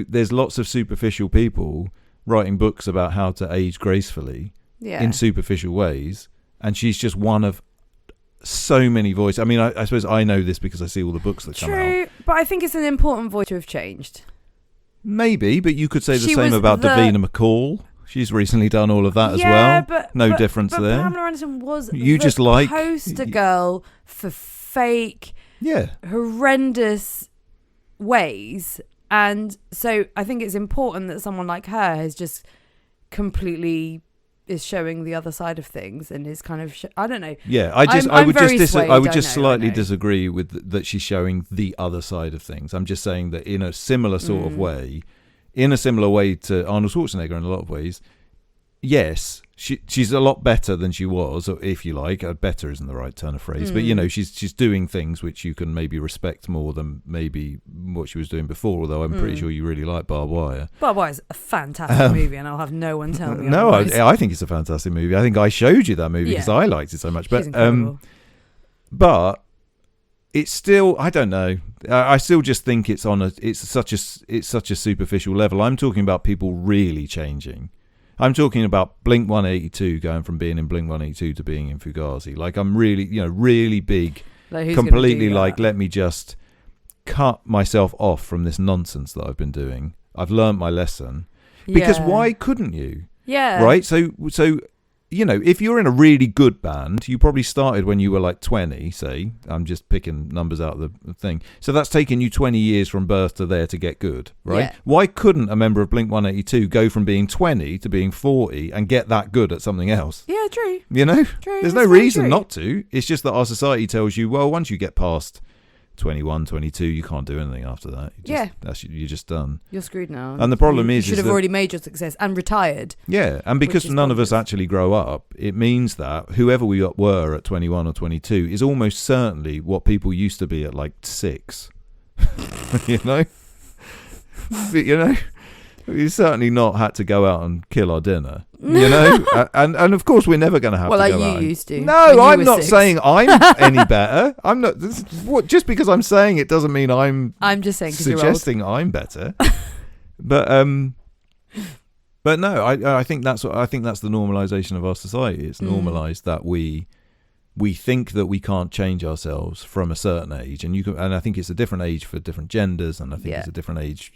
there's lots of superficial people writing books about how to age gracefully in superficial ways, and she's just one of so many voices. I mean, I suppose I know this because I see all the books that come out. True, but I think it's an important voice to have changed. Maybe, but you could say the same about Davina McCall. She's recently done all of that as well. But no difference there. Pamela Anderson was the poster girl for fake, horrendous ways. And so I think it's important that someone like her has just completely is showing the other side of things and is kind of I don't know. Yeah, I would just slightly disagree with that she's showing the other side of things. I'm just saying that in a similar sort of way. In a similar way to Arnold Schwarzenegger in a lot of ways, yes, she's a lot better than she was, or if you like, better isn't the right turn of phrase, but she's doing things which you can maybe respect more than maybe what she was doing before, although I'm pretty sure you really like Barbed Wire. Barbed Wire is a fantastic movie, and I'll have no one tell me No, otherwise. I think it's a fantastic movie. I think I showed you that movie because I liked it so much. She's incredible. But it's still, I don't know. I still just think it's such a superficial level. I'm talking about people really changing. I'm talking about Blink 182 going from being in Blink 182 to being in Fugazi. Like I'm really, really big, completely like, let me just cut myself off from this nonsense that I've been doing. I've learned my lesson. Because why couldn't you? Yeah. Right? So if you're in a really good band, you probably started when you were like 20, say. I'm just picking numbers out of the thing. So that's taken you 20 years from birth to there to get good, right? Yeah. Why couldn't a member of Blink 182 go from being 20 to being 40 and get that good at something else? Yeah, true. True. There's no reason not to. It's just that our society tells you, well, once you get past 21, 22, you can't do anything after that. You're just done. You're screwed now. And the problem is you should have already made your success and retired. Yeah, and because none of us actually grow up, it means that whoever we were at 21 or 22 is almost certainly what people used to be at like 6. We certainly not had to go out and kill our dinner, and of course we're never going to have to go out. Well, like you used to. No, I'm not saying I'm any better. I'm not. Just because I'm saying it doesn't mean I'm just saying suggesting I'm better. But no, I think that's the normalization of our society. It's normalized that we think that we can't change ourselves from a certain age, and I think it's a different age for different genders, and I think it's a different age.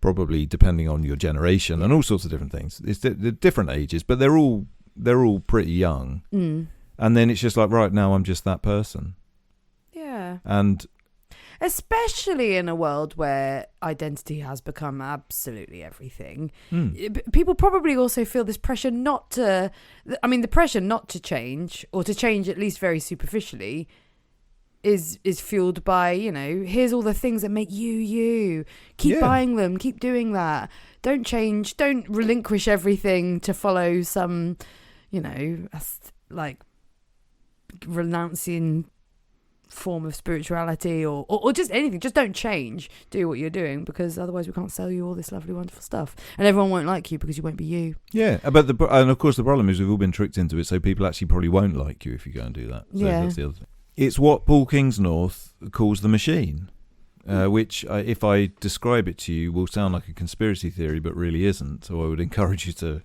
Probably depending on your generation and all sorts of different things. It's the different ages, but they're all pretty young. And then it's just like, right now I'm just that person. Yeah. And especially in a world where identity has become absolutely everything. People probably also feel this pressure the pressure not to change, or to change at least very superficially, is fueled by, here's all the things that make you. Keep buying them, keep doing that. Don't change, don't relinquish everything to follow some, like renouncing form of spirituality or just anything. Just don't change. Do what you're doing, because otherwise we can't sell you all this lovely, wonderful stuff, and everyone won't like you because you won't be you. Yeah, but and of course the problem is we've all been tricked into it, so people actually probably won't like you if you go and do that. So that's the other thing. It's what Paul Kingsnorth calls the machine, which, if I describe it to you, will sound like a conspiracy theory, but really isn't. So I would encourage you to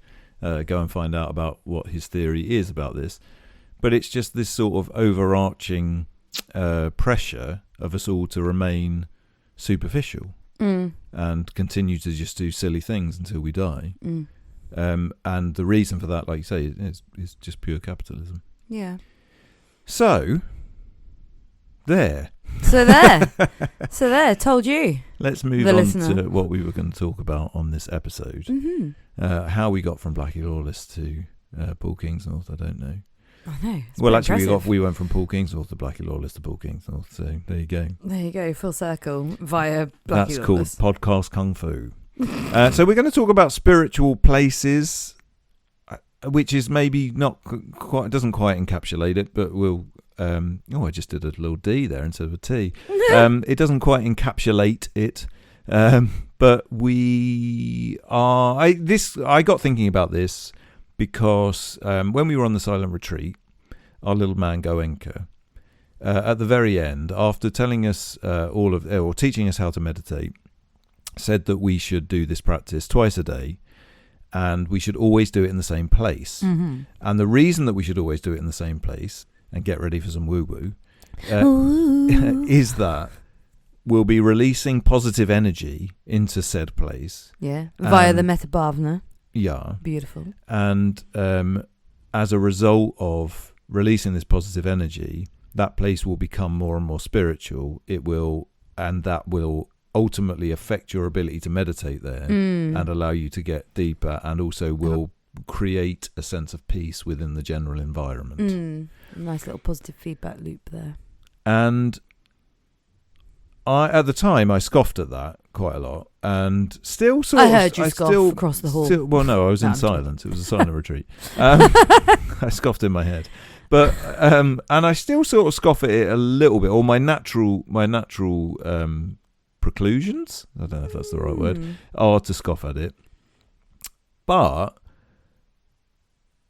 go and find out about what his theory is about this. But it's just this sort of overarching pressure of us all to remain superficial and continue to just do silly things until we die. And the reason for that, like you say, is just pure capitalism. Yeah. So there, told you. Let's move on to what we were going to talk about on this episode. How we got from Blackie Lawless to Paul Kingsnorth, I don't know. I know. Well, actually, we went from Paul Kingsnorth to Blackie Lawless to Paul Kingsnorth. So there you go. There you go, full circle via Blackie That's Lawless. Called podcast kung fu. So we're going to talk about spiritual places, which is maybe not quite, doesn't quite encapsulate it, but we'll. I just did a little D there instead of a T. It doesn't quite encapsulate it, but we are. I got thinking about this because when we were on the silent retreat, our little man Goenka, at the very end, after telling us or teaching us how to meditate, said that we should do this practice twice a day. And we should always do it in the same place. And the reason that we should always do it in the same place, and get ready for some woo-woo, is that we'll be releasing positive energy into said place. Yeah, via the Metta Bhavana. Yeah. Beautiful. And as a result of releasing this positive energy, that place will become more and more spiritual. That will ultimately affect your ability to meditate there and allow you to get deeper, and also will create a sense of peace within the general environment. Nice little positive feedback loop there. And at the time I scoffed at that quite a lot, and still sort of. I heard you scoff across the hall. I was in silence. It was a silent retreat. I scoffed in my head, but and I still sort of scoff at it a little bit, or my natural preclusions, I don't know if that's the right word, are to scoff at it. But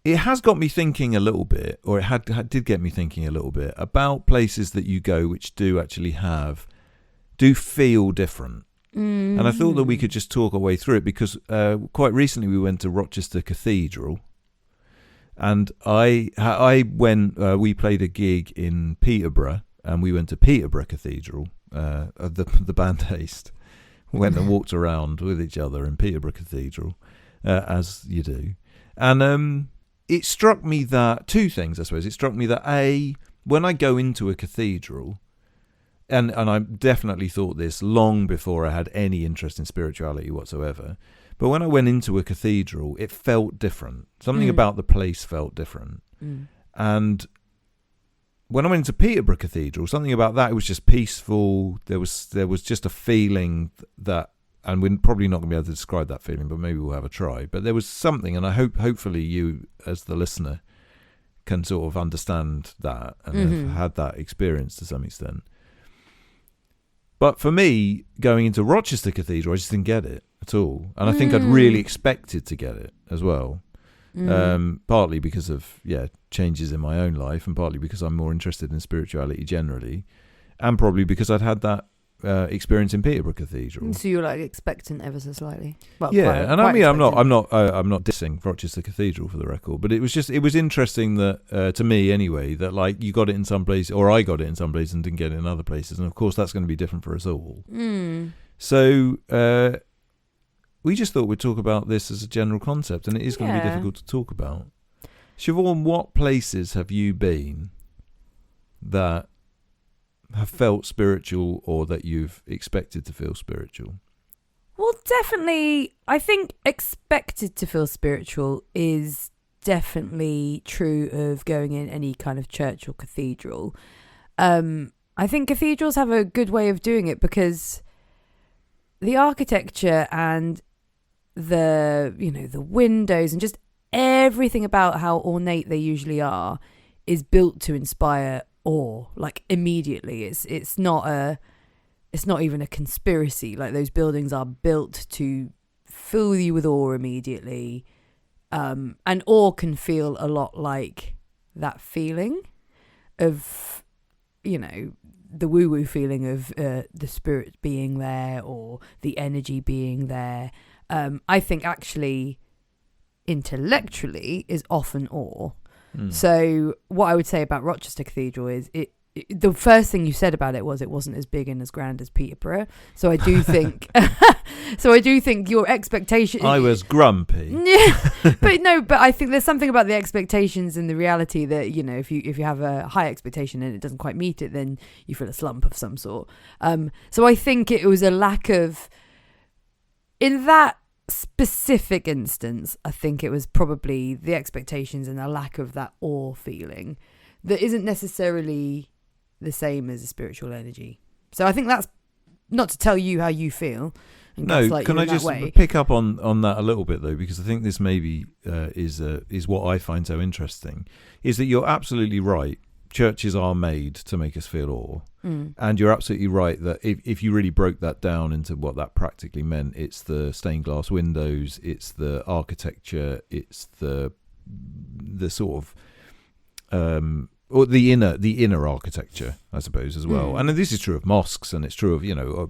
it has got me thinking a little bit, or it did get me thinking a little bit about places that you go which do actually do feel different. And I thought that we could just talk our way through it, because quite recently we went to Rochester Cathedral, and we played a gig in Peterborough, and we went to Peterborough Cathedral. The band Haste went and walked around with each other in Peterborough Cathedral, as you do. And it struck me that two things, I suppose. It struck me that when I go into a cathedral, and I definitely thought this long before I had any interest in spirituality whatsoever, but when I went into a cathedral, it felt different. Something about the place felt different. And when I went into Peterborough Cathedral, something about that, it was just peaceful. There was just a feeling that, and we're probably not going to be able to describe that feeling, but maybe we'll have a try. But there was something, and I hopefully you, as the listener, can sort of understand that and have had that experience to some extent. But for me, going into Rochester Cathedral, I just didn't get it at all. And I think I'd really expected to get it as well. Partly because of changes in my own life, and partly because I'm more interested in spirituality generally, and probably because I'd had that experience in Peterborough Cathedral. So you're like expectant ever so slightly. Well, and I mean, I'm not dissing Rochester Cathedral for the record, but it was interesting that to me anyway, that like you got it in some place, or I got it in some places and didn't get it in other places, and of course that's going to be different for us all. So. We just thought we'd talk about this as a general concept, and it is going to be difficult to talk about. Siobhan, what places have you been that have felt spiritual, or that you've expected to feel spiritual? Well, definitely, I think expected to feel spiritual is definitely true of going in any kind of church or cathedral. I think cathedrals have a good way of doing it, because the architecture and the windows and just everything about how ornate they usually are is built to inspire awe, like immediately. It's not even a conspiracy. Like, those buildings are built to fill you with awe immediately, and awe can feel a lot like that feeling of the woo-woo feeling of the spirit being there, or the energy being there. I think actually intellectually is often awe. So what I would say about Rochester Cathedral is the first thing you said about it was it wasn't as big and as grand as Peterborough. So I do think, your expectation. I was grumpy. Yeah, but I think there's something about the expectations and the reality that, you know, if you have a high expectation and it doesn't quite meet it, then you feel a slump of some sort. So I think it was a lack of, in that specific instance, I think it was probably the expectations and a lack of that awe feeling that isn't necessarily the same as a spiritual energy. So I think that's not to tell you how you feel. No, can I just pick up on that a little bit though, because I think this maybe is what I find so interesting, is that you're absolutely right. Churches are made to make us feel awe, and you're absolutely right that if you really broke that down into what that practically meant, it's the stained glass windows, it's the architecture, it's the sort of or the inner architecture, I suppose, as well. And this is true of mosques, and it's true of, you know,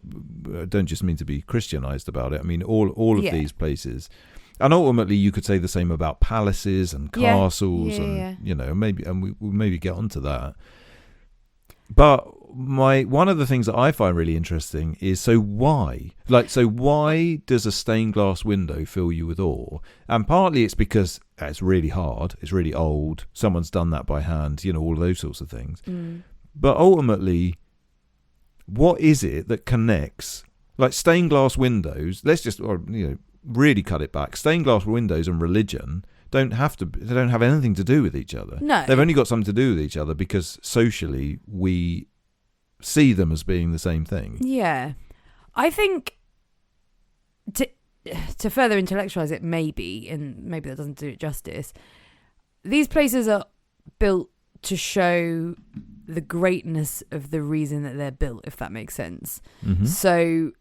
I don't just mean to be Christianized about it. I mean, all of these places. And ultimately, you could say the same about palaces and castles, you know, we'll maybe get onto that. But one of the things that I find really interesting is, so why does a stained glass window fill you with awe? And partly it's because it's really hard, it's really old, someone's done that by hand, you know, all of those sorts of things. But ultimately, what is it that connects, like stained glass windows? Let's just, really cut it back. Stained glass windows and religion they don't have anything to do with each other. No. They've only got something to do with each other because socially we see them as being the same thing. Yeah. I think to further intellectualize it, maybe that doesn't do it justice, these places are built to show the greatness of the reason that they're built, if that makes sense. So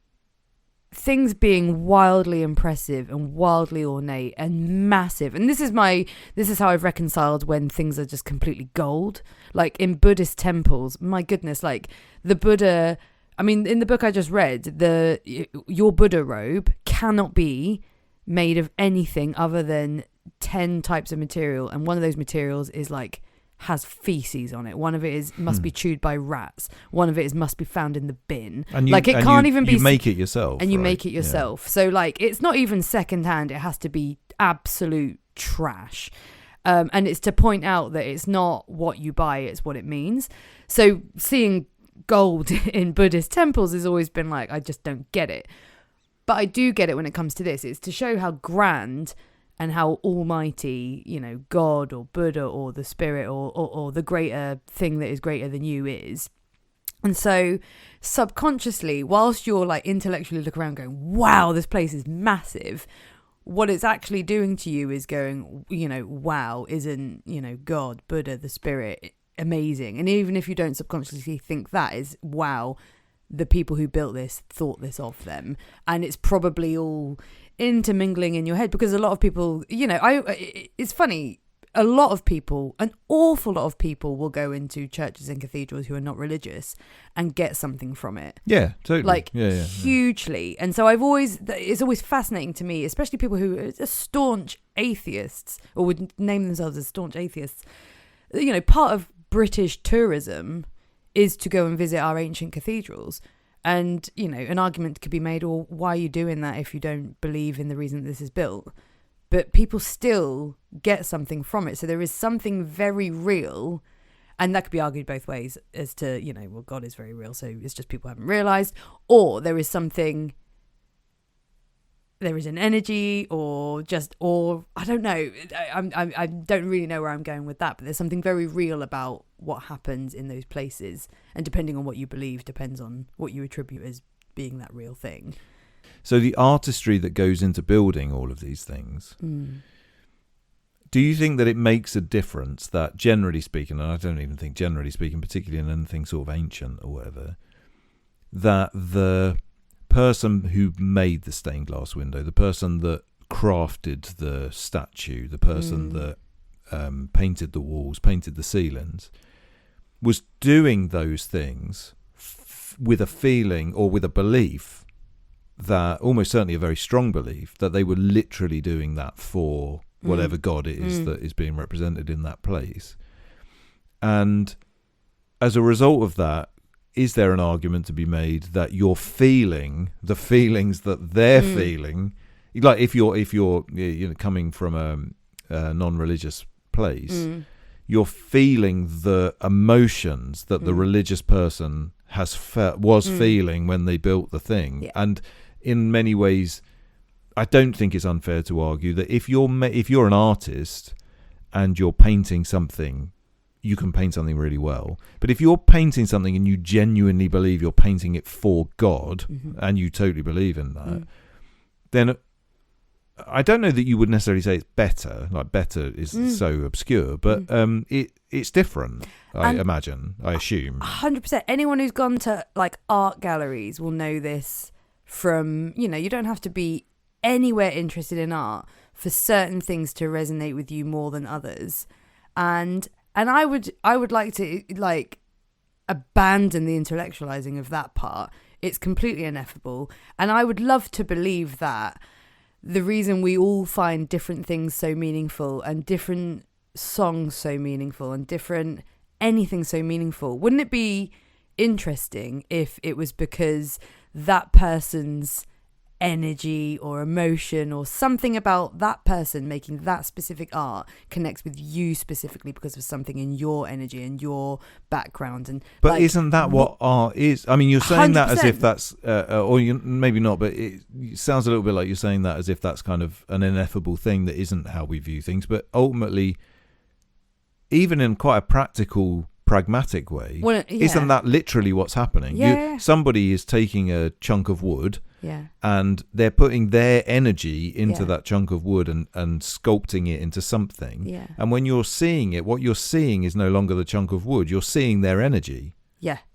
things being wildly impressive and wildly ornate and massive, and this is how I've reconciled when things are just completely gold, like in Buddhist temples. My goodness, like the Buddha, I mean, in the book I just read, your Buddha robe cannot be made of anything other than 10 types of material, and one of those materials is like has feces on it. One of it must be chewed by rats. One of it must be found in the bin. And you make it yourself. And you make it yourself. Yeah. So like it's not even secondhand. It has to be absolute trash. And it's to point out that it's not what you buy, it's what it means. So seeing gold in Buddhist temples has always been like, I just don't get it. But I do get it when it comes to this. It's to show how grand and how almighty, you know, God or Buddha or the spirit or the greater thing that is greater than you is. And so subconsciously, whilst you're like intellectually looking around going, wow, this place is massive, what it's actually doing to you is going, you know, wow, isn't, you know, God, Buddha, the spirit amazing? And even if you don't subconsciously think that, is wow, the people who built this thought this of them. And it's probably all intermingling in your head, because a lot of people, you know, it's funny, an awful lot of people will go into churches and cathedrals who are not religious and get something from it. Yeah, totally. Like hugely. And so it's always fascinating to me, especially people who are staunch atheists or would name themselves as staunch atheists. You know, part of British tourism is to go and visit our ancient cathedrals. And, you know, an argument could be made, or why are you doing that if you don't believe in the reason that this is built? But people still get something from it. So there is something very real, and that could be argued both ways as to, you know, well, God is very real, so it's just people haven't realised. Or there is an energy, or I don't know. I don't really know where I'm going with that, but there's something very real about what happens in those places, and depending on what you believe depends on what you attribute as being that real thing. So the artistry that goes into building all of these things, do you think that it makes a difference that, generally speaking, and I don't even think generally speaking, particularly in anything sort of ancient or whatever, that the person who made the stained glass window, the person that crafted the statue, the person that painted the walls, painted the ceilings, was doing those things with a feeling or with a belief that, almost certainly a very strong belief, that they were literally doing that for whatever God it is that is being represented in that place. And as a result of that, is there an argument to be made that you're feeling the feelings that they're feeling? Like if you're coming from a non-religious place, you're feeling the emotions that the religious person was feeling when they built the thing. And in many ways, I don't think it's unfair to argue that if you're an artist and you're painting something, you can paint something really well. But if you're painting something and you genuinely believe you're painting it for God, and you totally believe in that, then I don't know that you would necessarily say it's better. Like, better is so obscure, but it's different. I assume 100%. Anyone who's gone to like art galleries will know this. From, you don't have to be anywhere interested in art for certain things to resonate with you more than others, and I would like to like abandon the intellectualizing of that part. It's completely ineffable, and I would love to believe that the reason we all find different things so meaningful and different songs so meaningful and different anything so meaningful, wouldn't it be interesting if it was because that person's energy or emotion or something about that person making that specific art connects with you specifically because of something in your energy and your background? But like, isn't that what art is? I mean, you're saying 100%. That as if that's or maybe not, but it sounds a little bit like you're saying that as if that's kind of an ineffable thing that isn't how we view things. But ultimately, even in quite a pragmatic way, isn't that literally what's happening? Somebody is taking a chunk of wood and they're putting their energy into that chunk of wood and sculpting it into something. And when you're seeing it, what you're seeing is no longer the chunk of wood, you're seeing their energy.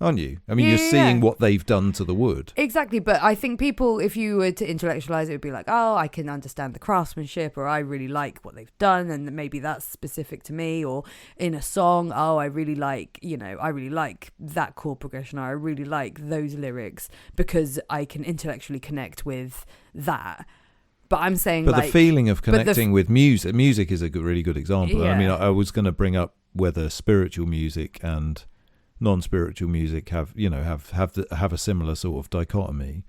Aren't you? I mean, you're seeing what they've done to the wood. Exactly. But I think people, if you were to intellectualize it, would be like, oh, I can understand the craftsmanship, or I really like what they've done, and maybe that's specific to me. Or in a song, oh, I really like that chord progression, or I really like those lyrics because I can intellectually connect with that. But I'm saying, but the feeling of connecting with music is a really good example. I mean, I was going to bring up whether spiritual music and non-spiritual music have a similar sort of dichotomy.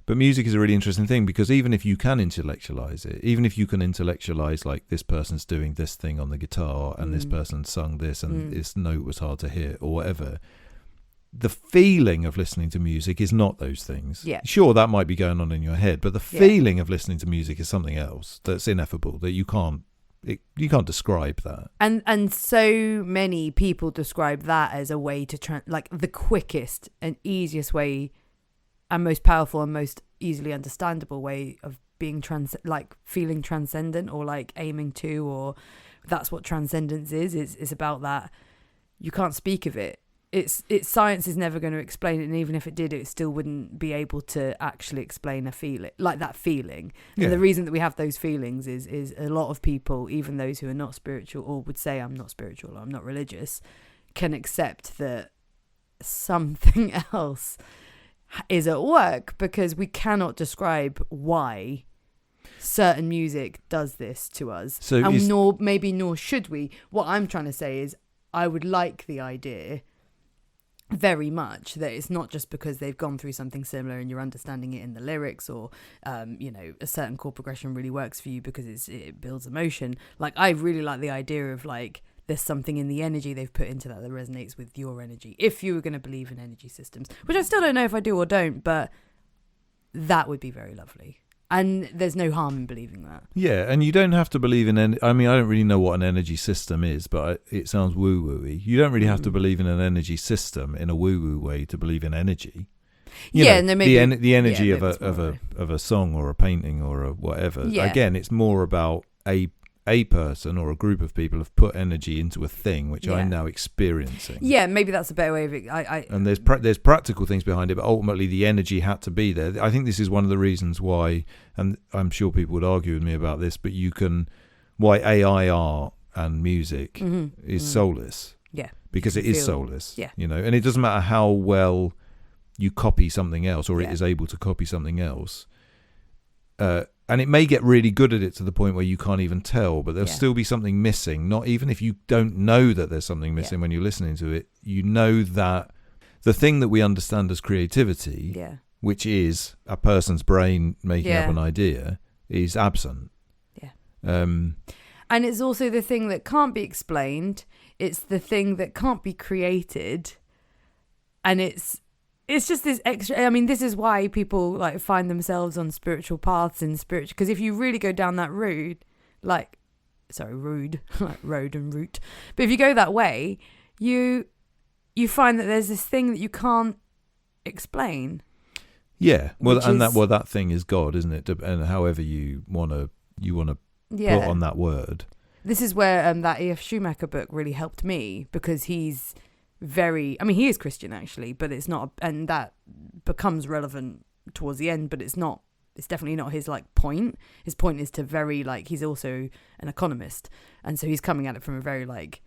But music is a really interesting thing, because even if you can intellectualize it, even if you can intellectualize like this person's doing this thing on the guitar and this person sung this and this note was hard to hit or whatever, the feeling of listening to music is not those things. Sure, that might be going on in your head, but the feeling of listening to music is something else that's ineffable, that you can't describe that. And so many people describe that as a way to like the quickest and easiest way and most powerful and most easily understandable way of being feeling transcendent, or like aiming to, or that's what transcendence is. It's about that. You can't speak of it. It's science is never going to explain it, and even if it did, it still wouldn't be able to actually explain a feeling like that feeling. And the reason that we have those feelings is a lot of people, even those who are not spiritual or would say I'm not spiritual or I'm not religious, can accept that something else is at work, because we cannot describe why certain music does this to us. Nor should we. What I'm trying to say is, I would like the idea very much that it's not just because they've gone through something similar and you're understanding it in the lyrics, or a certain chord progression really works for you because it builds emotion. Like, I really like the idea of like there's something in the energy they've put into that resonates with your energy, if you were going to believe in energy systems, which I still don't know if I do or don't, but that would be very lovely. And there's no harm in believing that. Yeah, and you don't have to believe in I mean, I don't really know what an energy system is, but it sounds woo-woo-y. You don't really have to believe in an energy system in a woo-woo way to believe in energy. The energy of a song or a painting or a whatever. Again, it's more about a person or a group of people have put energy into a thing which I'm now experiencing. Yeah, maybe that's a better way of it. And there's practical things behind it, but ultimately the energy had to be there. I think this is one of the reasons why, and I'm sure people would argue with me about this, but why AI art and music is soulless. Yeah. Because it is soulless. Yeah. And it doesn't matter how well you copy something else, or it is able to copy something else. and it may get really good at it to the point where you can't even tell, but there'll still be something missing. Not even if you don't know that there's something missing when you're listening to it, you know that the thing that we understand as creativity, which is a person's brain making up an idea, is absent. Yeah. And it's also the thing that can't be explained. It's the thing that can't be created. And it's just this extra. I mean, this is why people like find themselves on spiritual paths in spiritual. Because if you really go down that road, like road and route. But if you go that way, you find that there's this thing that you can't explain. Yeah, well, that thing is God, isn't it? And however you wanna put on that word. This is where that E.F. Schumacher book really helped me, because he's very. I mean, he is Christian actually, but it's not, and that becomes relevant towards the end. But it's not. It's definitely not his like point. His point is to very like. He's also an economist, and so he's coming at it from a very like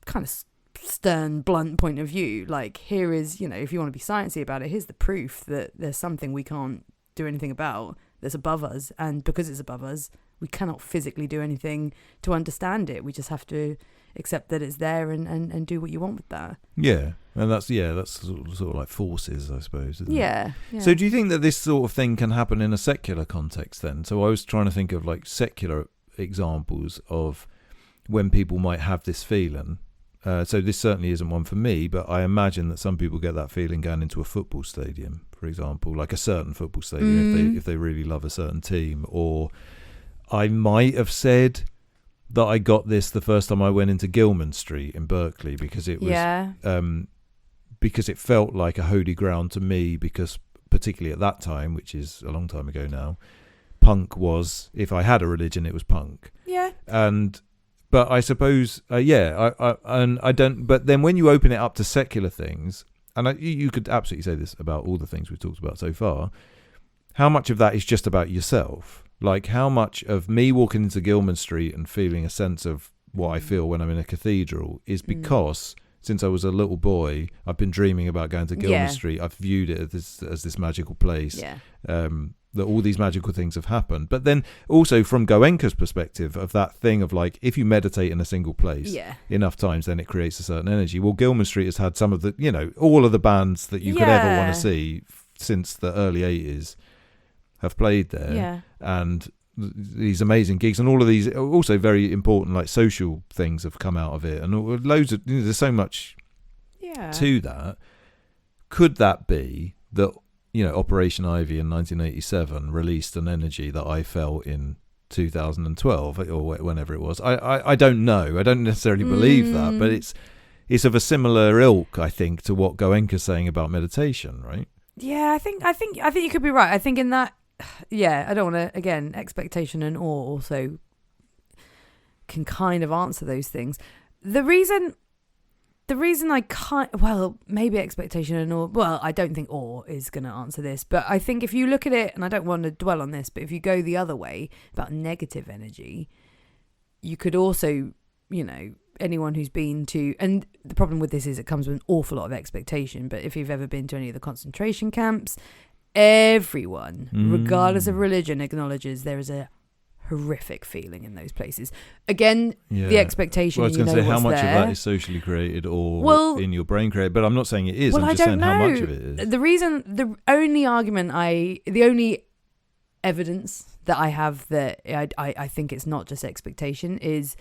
kind of stern, blunt point of view. Like, here is, if you want to be sciencey about it, here's the proof that there's something we can't do anything about that's above us, and because it's above us, we cannot physically do anything to understand it. We just have to accept that it's there and do what you want with that. Yeah, and that's sort of like forces, I suppose, isn't it? Yeah. So do you think that this sort of thing can happen in a secular context then? So I was trying to think of like secular examples of when people might have this feeling. So this certainly isn't one for me, but I imagine that some people get that feeling going into a football stadium, for example, like a certain football stadium, if they really love a certain team. Or I might have said that I got this the first time I went into Gilman Street in Berkeley, because it was because it felt like a holy ground to me, because particularly at that time, which is a long time ago now, punk was, if I had a religion, it was punk. Yeah. But I suppose, I don't. But then when you open it up to secular things, and you could absolutely say this about all the things we've talked about so far, how much of that is just about yourself? Like, how much of me walking into Gilman Street and feeling a sense of what I feel when I'm in a cathedral is because since I was a little boy, I've been dreaming about going to Gilman Street. I've viewed it as this magical place. Yeah. That all these magical things have happened. But then also from Goenka's perspective of that thing of like, if you meditate in a single place enough times, then it creates a certain energy. Well, Gilman Street has had some of the, all of the bands that you could ever want to see since the early 80s have played there. Yeah. And these amazing gigs, and all of these also very important like social things have come out of it, and loads of, there's so much to that. Could that be that Operation Ivy in 1987 released an energy that I felt in 2012 or whenever it was? I don't know. I don't necessarily believe that, but it's of a similar ilk, I think, to what Goenka's saying about meditation, right? Yeah, I think you could be right. I think in that, I don't want to, again, expectation and awe also can kind of answer those things. The reason I can't, well, maybe expectation and awe, well, I don't think awe is going to answer this, but I think if you look at it, and I don't want to dwell on this, but if you go the other way about negative energy, you could also, anyone who's been to, and the problem with this is it comes with an awful lot of expectation, but if you've ever been to any of the concentration camps, everyone, regardless of religion, acknowledges there is a horrific feeling in those places. Again, the expectation. Well, I was going to say how much of that is socially created or in your brain created, but I'm not saying it is. I'm just saying how much of it is. The only evidence that I have that I think it's not just expectation is,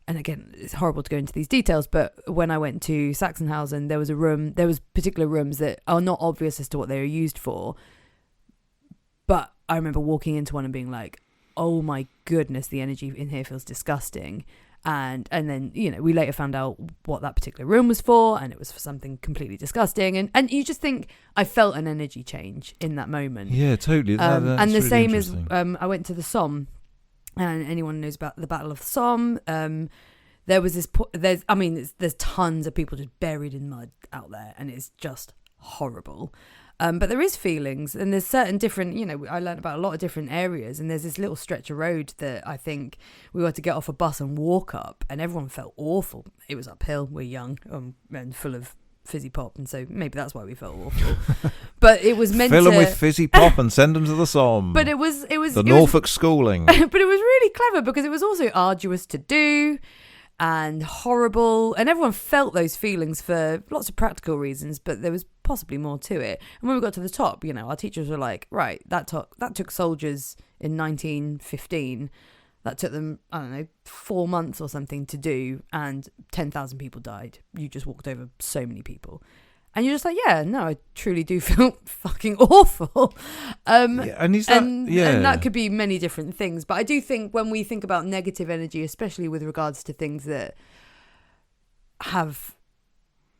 and again, it's horrible to go into these details, but when I went to Sachsenhausen, there was particular rooms that are not obvious as to what they were used for, but I remember walking into one and being like, oh my goodness, the energy in here feels disgusting. And then, we later found out what that particular room was for, and it was for something completely disgusting. And you just think, I felt an energy change in that moment. Yeah, totally. That's and the really same as, I went to the Somme, and anyone knows about the Battle of the Somme. There was there's tons of people just buried in mud out there, and it's just horrible. But there is feelings, and there's certain different, I learned about a lot of different areas, and there's this little stretch of road that I think we were to get off a bus and walk up, and everyone felt awful. It was uphill, we're young and full of fizzy pop, and so maybe that's why we felt awful. But it was meant fill to them with fizzy pop and send them to the Somme. But it was the Norfolk schooling. But it was really clever because it was also arduous to do and horrible, and everyone felt those feelings for lots of practical reasons, but there was possibly more to it. And when we got to the top, our teachers were like, right, that took soldiers in 1915. That took them, I don't know, 4 months or something to do, and 10,000 people died. You just walked over so many people. And you're just like, yeah, no, I truly do feel fucking awful. And that could be many different things. But I do think when we think about negative energy, especially with regards to things that have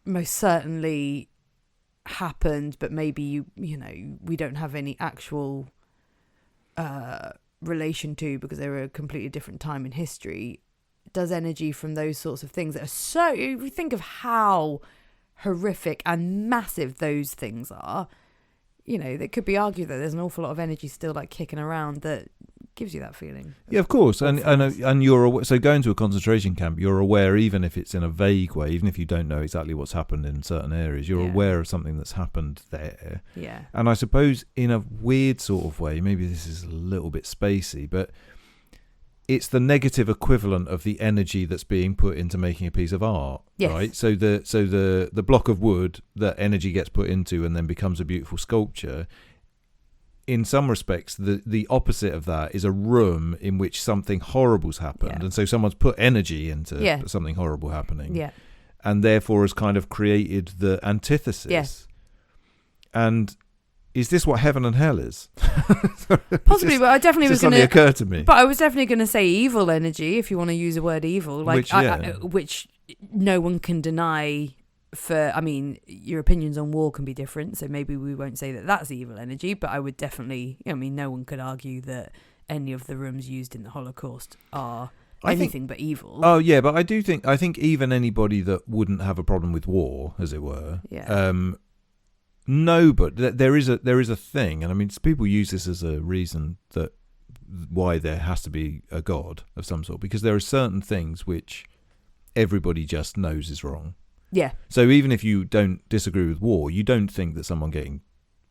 most certainly happened, but maybe we don't have any actual relation to because they were a completely different time in history, does energy from those sorts of things that are so, if you think of how horrific and massive those things are, that could be argued that there's an awful lot of energy still like kicking around that gives you that feeling. Yeah, of course. And you're aware, so going to a concentration camp, you're aware, even if it's in a vague way, even if you don't know exactly what's happened in certain areas, you're aware of something that's happened there. Yeah. And I suppose in a weird sort of way, maybe this is a little bit spacey, but it's the negative equivalent of the energy that's being put into making a piece of art, right? So the block of wood that energy gets put into and then becomes a beautiful sculpture, in some respects, the opposite of that is a room in which something horrible's happened. And so someone's put energy into something horrible happening. Yeah. And therefore has kind of created the antithesis. Yes. And is this what heaven and hell is? Possibly, but I definitely was going to occur to me. But I was definitely going to say evil energy, if you want to use the word evil, which no one can deny. Your opinions on war can be different, so maybe we won't say that that's evil energy, but I would definitely, no one could argue that any of the rooms used in the Holocaust are anything but evil. Oh yeah, but I think even anybody that wouldn't have a problem with war, as it were, no, but there is a thing, and people use this as a reason that why there has to be a god of some sort, because there are certain things which everybody just knows is wrong. Yeah. So even if you don't disagree with war, you don't think that someone getting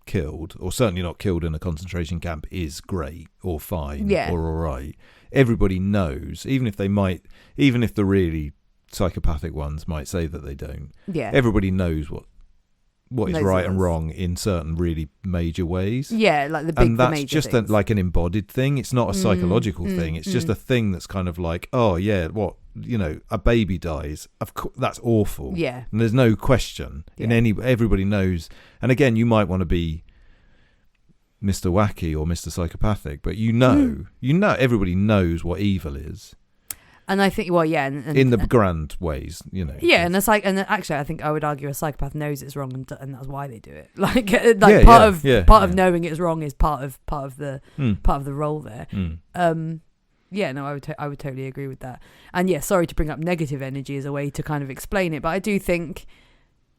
killed, or certainly not killed in a concentration camp, is great or fine or all right. Everybody knows, even if the really psychopathic ones might say that they don't. Yeah. Everybody knows what is right and wrong in certain really major ways. Yeah, like the big, and that's major just things. like an embodied thing. It's not a psychological thing. It's just a thing that's kind of like, oh yeah, a baby dies. Of course, that's awful. Yeah, and there's no question. Everybody knows. And again, you might want to be Mr. Wacky or Mr. Psychopathic, but everybody knows what evil is. And I think, and in the grand ways, Yeah, and actually, I think I would argue a psychopath knows it's wrong, and that's why they do it. Part of knowing it's wrong is part of the role there. I would totally agree with that. And sorry to bring up negative energy as a way to kind of explain it, but I do think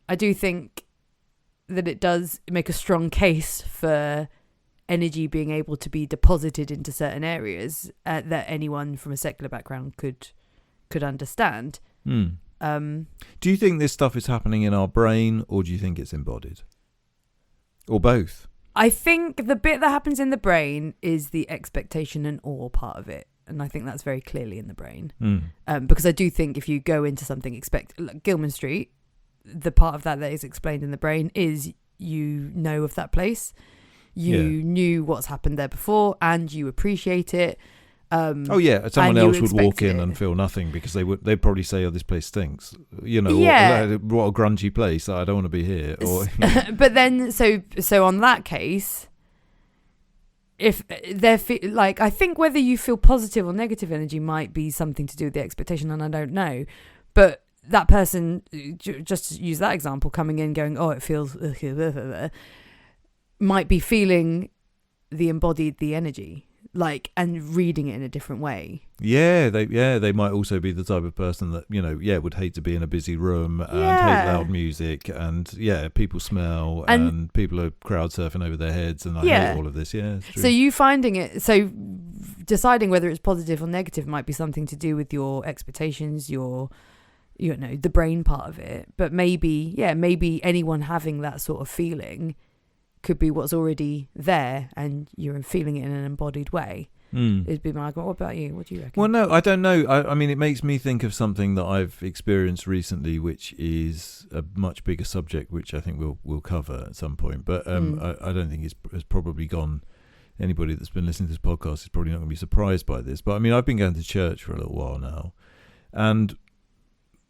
that it does make a strong case for energy being able to be deposited into certain areas that anyone from a secular background could understand. Do you think this stuff is happening in our brain, or do you think it's embodied, or both? I think the bit that happens in the brain is the expectation and awe part of it, and I think that's very clearly in the brain. Because I do think if you go into something like Gilman Street, the part of that is explained in the brain is of that place. You knew what's happened there before, and you appreciate it. Someone else would walk in and feel nothing because they'd probably say, "Oh, this place stinks." what a grungy place. I don't want to be here. Or but then, so on that case, if I think whether you feel positive or negative energy might be something to do with the expectation, and I don't know, but that person, just to use that example, coming in going, "Oh, it feels," might be feeling the energy, and reading it in a different way. They might also be the type of person that would hate to be in a busy room and hate loud music and people smell and people are crowd surfing over their heads and I hate all of this. It's true. So deciding whether it's positive or negative might be something to do with your expectations, your the brain part of it. But maybe anyone having that sort of feeling could be what's already there, and you're feeling it in an embodied way. It'd be my argument. What about you? What do you reckon? Well, no, I don't know. I mean, it makes me think of something that I've experienced recently, which is a much bigger subject, which I think we'll cover at some point. But I don't think it's probably gone. Anybody that's been listening to this podcast is probably not going to be surprised by this. But I mean, I've been going to church for a little while now, and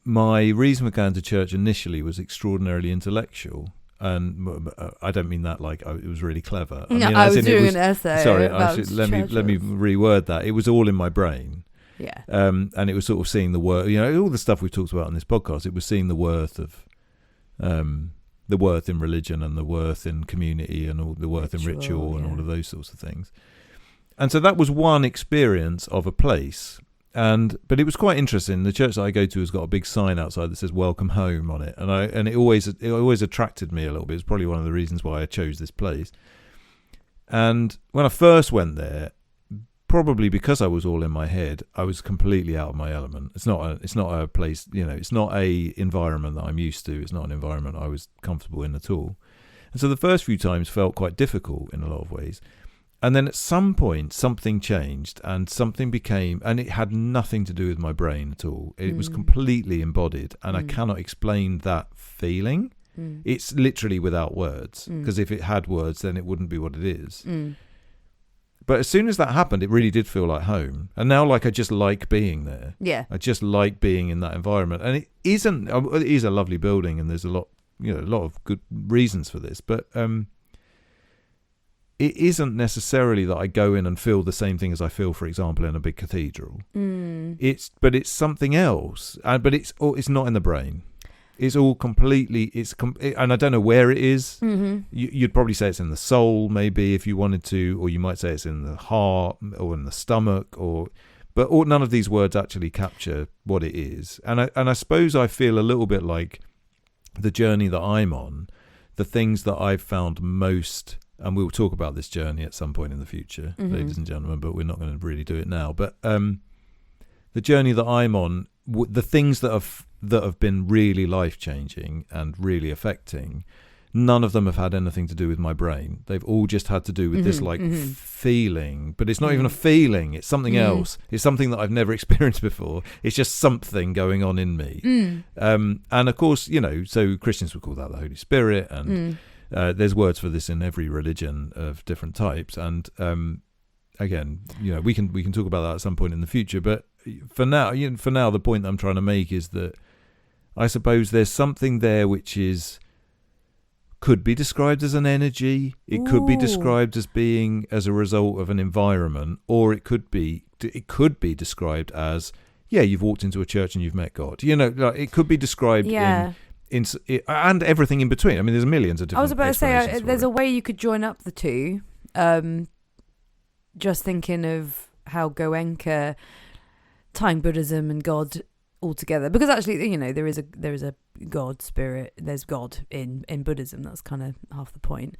my reason for going to church initially was extraordinarily intellectual. And I don't mean that like it was really clever. I was doing an essay. Sorry, let me reword that. It was all in my brain. Yeah. And it was sort of seeing the worth. All the stuff we've talked about on this podcast. It was seeing the worth of, the worth in religion and the worth in community and all the worth in ritual and all of those sorts of things. And so that was one experience of a place. But it was quite interesting. The church that I go to has got a big sign outside that says "Welcome Home" on it, and it always attracted me a little bit. It's probably one of the reasons why I chose this place. And when I first went there, probably because I was all in my head, I was completely out of my element. It's not a place, it's not a environment that I'm used to. It's not an environment I was comfortable in at all. And so the first few times felt quite difficult in a lot of ways. And then at some point, something changed and something became, and it had nothing to do with my brain at all. It was completely embodied, and I cannot explain that feeling. It's literally without words, because if it had words, then it wouldn't be what it is. But as soon as that happened, it really did feel like home. And now, I just like being there. Yeah. I just like being in that environment. And it is a lovely building, and there's a lot of good reasons for this. But it isn't necessarily that I go in and feel the same thing as I feel, for example, in a big cathedral. It's something else, but it's not in the brain. It's all completely. And I don't know where it is. You'd probably say it's in the soul, maybe, if you wanted to, or you might say it's in the heart or in the stomach, but none of these words actually capture what it is. And I suppose I feel a little bit like the journey that I'm on, the things that I've found most. And we'll talk about this journey at some point in the future, ladies and gentlemen, but we're not going to really do it now. But the journey that I'm on, the things that have been really life-changing and really affecting, none of them have had anything to do with my brain. They've all just had to do with this feeling. But it's not even a feeling. It's something else. It's something that I've never experienced before. It's just something going on in me. And of course, so Christians would call that the Holy Spirit, and there's words for this in every religion of different types, and again, we can talk about that at some point in the future. But for now, the point that I'm trying to make is that I suppose there's something there which could be described as an energy. It could be described as being as a result of an environment, or it could be described as you've walked into a church and you've met God. It could be described and everything in between. I mean, there's millions of different. I was about to say, there's a way you could join up the two. Just thinking of how Goenka tying Buddhism and God all together, because actually, there is a God spirit. There's God in Buddhism. That's kind of half the point.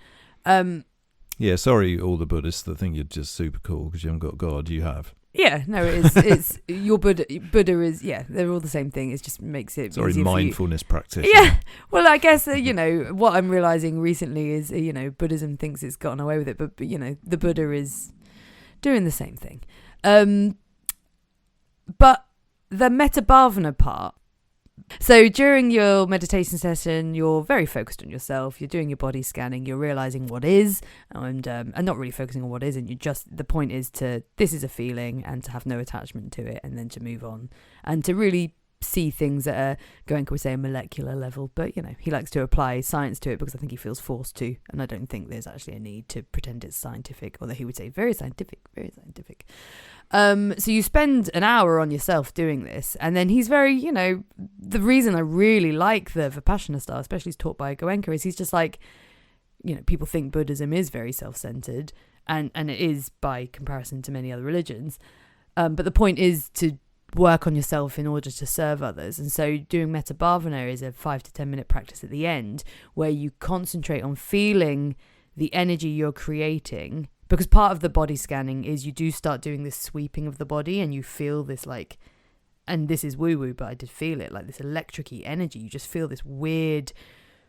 Sorry, all the Buddhists that think you're just super cool because you haven't got God. You have. Yeah, no, it's your Buddha is, they're all the same thing. It just makes it sorry, easier mindfulness practitioner. Yeah, well, I guess what I'm realizing recently is Buddhism thinks it's gotten away with it, but the Buddha is doing the same thing. But the metabhavana part. So during your meditation session, you're very focused on yourself. You're doing your body scanning. You're realizing what is, and not really focusing on what isn't. The point is this is a feeling, and to have no attachment to it, and then to move on, and to really see things at a, Goenka would say, a molecular level. But he likes to apply science to it because I think he feels forced to, and I don't think there's actually a need to pretend it's scientific, although he would say very scientific, very scientific. So you spend an hour on yourself doing this, and then he's very, the reason I really like the Vipassana style, especially as taught by Goenka, is he's just like, people think Buddhism is very self-centered, and it is by comparison to many other religions. But the point is to work on yourself in order to serve others. And so doing metabhavana is a 5 to 10 minute practice at the end where you concentrate on feeling the energy you're creating, because part of the body scanning is you do start doing this sweeping of the body, and you feel this and this is woo-woo, but I did feel it, like this electric-y energy. You just feel this weird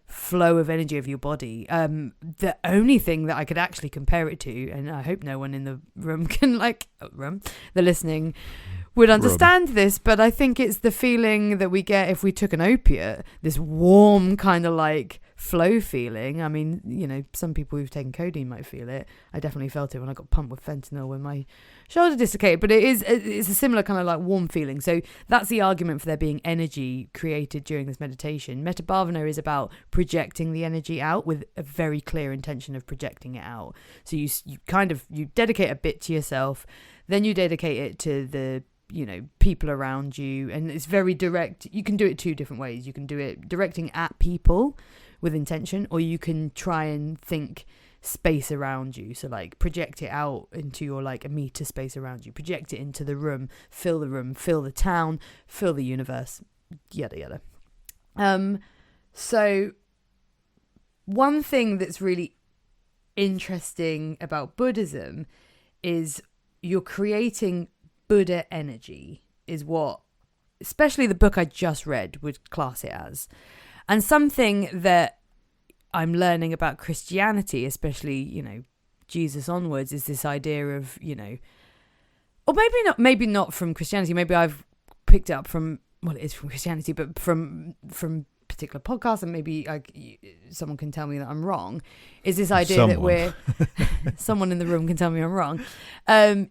flow of energy over your body. The only thing that I could actually compare it to, and I hope no one in the room can the listening would understand this, but I think it's the feeling that we get if we took an opiate, this warm kind of like flow feeling. I mean, you know, some people who've taken codeine might feel it. I definitely felt it when I got pumped with fentanyl when my shoulder dislocated, but it's a similar kind of like warm feeling. So that's the argument for there being energy created during this meditation. Metta Bhavana is about projecting the energy out with a very clear intention of projecting it out. So you dedicate a bit to yourself, then you dedicate it to the, you know, people around you, and it's very direct. You can do it two different ways. You can do it directing at people with intention, or you can try and think space around you. So like project it out into your like a meter space around you, project it into the room, fill the town, fill the universe, yada yada. So one thing that's really interesting about Buddhism is you're creating Buddha energy, is what especially the book I just read would class it as. And something that I'm learning about Christianity, especially, you know, Jesus onwards, is this idea of, you know, or maybe not from Christianity. Maybe I've picked it up from, well, it is from Christianity, but from particular podcasts, and maybe someone can tell me that I'm wrong, is this idea that we're someone in the room can tell me I'm wrong,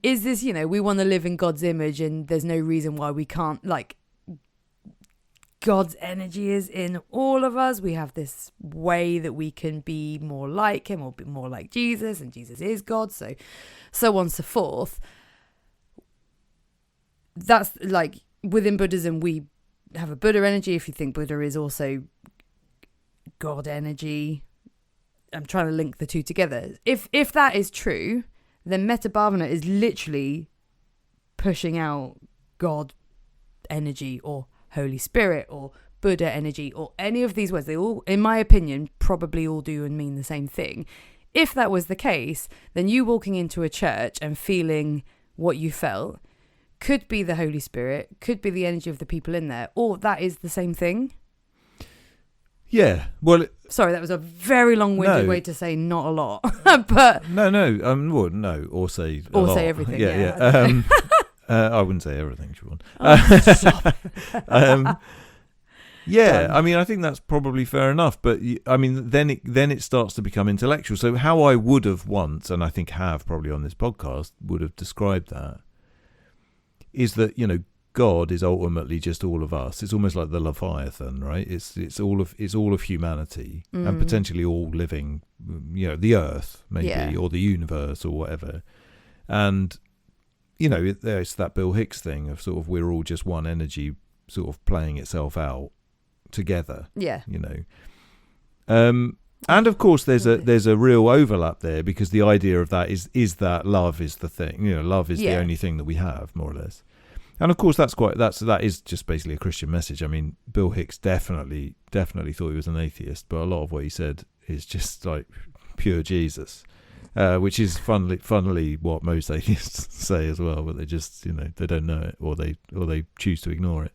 is this, you know, we want to live in God's image, and there's no reason why we can't, like, God's energy is in all of us. We have this way that we can be more like him or be more like Jesus, and Jesus is God, so on and so forth. That's like within Buddhism, we have a Buddha energy. If you think Buddha is also God energy, I'm trying to link the two together. If that is true, then Metta Bhavana is literally pushing out God energy or Holy Spirit or Buddha energy or any of these words. They all, in my opinion, probably all do and mean the same thing. If that was the case, then you walking into a church and feeling what you felt could be the Holy Spirit, could be the energy of the people in there, or that is the same thing. Yeah, well, sorry, that was a very long-winded way to say not a lot, but no, or say a lot. Say everything. Yeah. I wouldn't say everything, Siobhan. Yeah, I mean, I think that's probably fair enough. But I mean, then it starts to become intellectual. So how I would have once, and I think have probably on this podcast, would have described that, is that, you know, God is ultimately just all of us. It's almost like the Leviathan, right? It's all of humanity and potentially all living, you know, the Earth maybe or the universe or whatever. And you know, there's that Bill Hicks thing of sort of we're all just one energy sort of playing itself out together. Yeah. You know. And of course there's a real overlap there, because the idea of that is that love is the thing. You know, love is the only thing that we have, more or less. And of course that is just basically a Christian message. I mean, Bill Hicks definitely thought he was an atheist, but a lot of what he said is just like pure Jesus. Which is funnily what most atheists say as well, but they just, you know, they don't know it, or they choose to ignore it.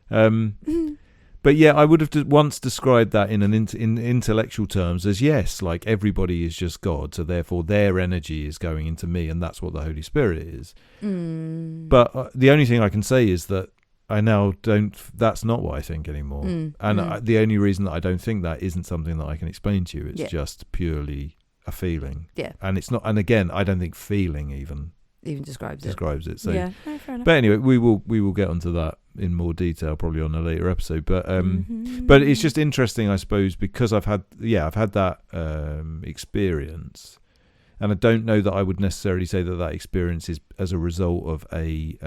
But yeah, I would have once described that in intellectual terms as, yes, like everybody is just God, so therefore their energy is going into me, and that's what the Holy Spirit is. But the only thing I can say is that I now don't. That's not what I think anymore, the only reason that I don't think that isn't something that I can explain to you. It's just purely a feeling, and it's not. And again, I don't think feeling even describes it. So, yeah, no, fair enough. But anyway, we will get onto that in more detail probably on a later episode. But but it's just interesting, I suppose, because I've had that experience, and I don't know that I would necessarily say that experience is as a result of a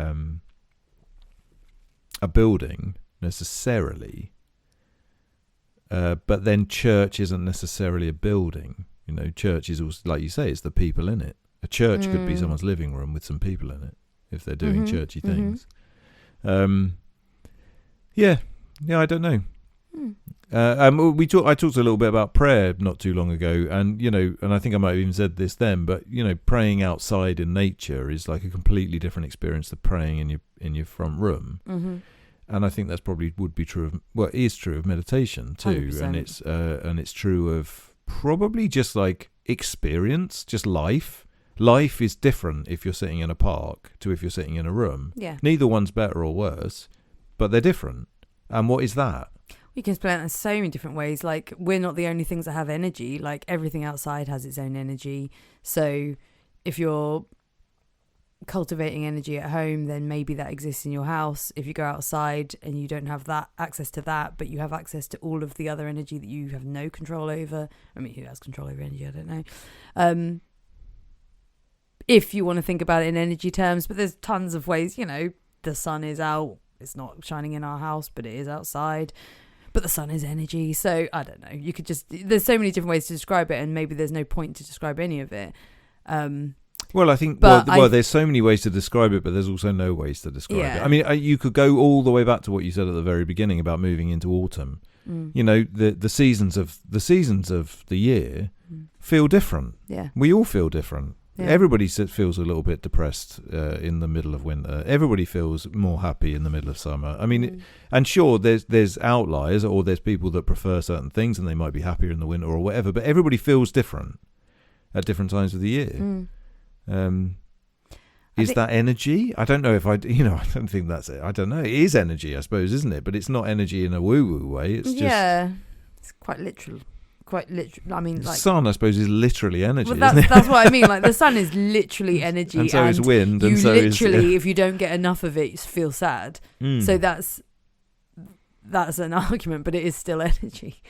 building necessarily. But then church isn't necessarily a building. You know, church is also, like you say, it's the people in it. A church could be someone's living room with some people in it if they're doing churchy things. Yeah, I don't know. I talked a little bit about prayer not too long ago, and and I think I might have even said this then, but praying outside in nature is like a completely different experience to praying in your front room. Mm-hmm. And I think that's probably would be true of, well, it is true of meditation too, 100%. And it's true of probably just like experience, just life. Life is different if you're sitting in a park to if you're sitting in a room. Yeah. Neither one's better or worse, but they're different. And what is that? You can explain it in so many different ways. Like, we're not the only things that have energy. Like, everything outside has its own energy. So if you're cultivating energy at home, then maybe that exists in your house. If you go outside and you don't have that access to that, but you have access to all of the other energy that you have no control over. I mean, who has control over energy? I don't know. If you want to think about it in energy terms, but there's tons of ways. The sun is out. It's not shining in our house, but it is outside. But the sun is energy. So I don't know. You could there's so many different ways to describe it, and maybe there's no point to describe any of it. Well, I think there's so many ways to describe it, but there's also no ways to describe it. I mean, you could go all the way back to what you said at the very beginning about moving into autumn. The seasons of the year feel different. Yeah, we all feel different. Yeah. Everybody feels a little bit depressed in the middle of winter. Everybody feels more happy in the middle of summer. I mean, and sure, there's outliers, or there's people that prefer certain things and they might be happier in the winter or whatever. But everybody feels different at different times of the year. Is that energy? I don't know if I don't think that's it. I don't know. It is energy, I suppose, isn't it? But it's not energy in a woo-woo way. It's just it's quite literal. I mean, like, the sun, I suppose, is literally energy. Well, that's what I mean. Like, the sun is literally energy, and so is wind. And so literally, if you don't get enough of it, you feel sad. So that's an argument, but it is still energy.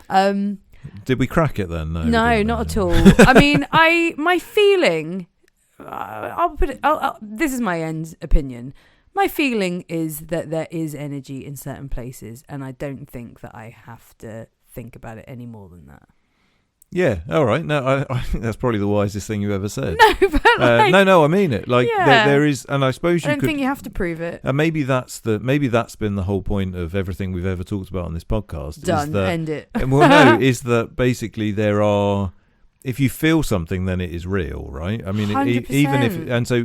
Did we crack it then? No, not at all. I mean, my feeling. I'll put it. This is my end opinion. My feeling is that there is energy in certain places, and I don't think that I have to think about it any more than that. Yeah, all right. No, I think that's probably the wisest thing you ever said. No, but no, I mean it. Like, there is, and I suppose I don't think you have to prove it. And maybe that's been the whole point of everything we've ever talked about on this podcast. Done. End it. Well, no, is that basically there are. If you feel something, then it is real, right? I mean, even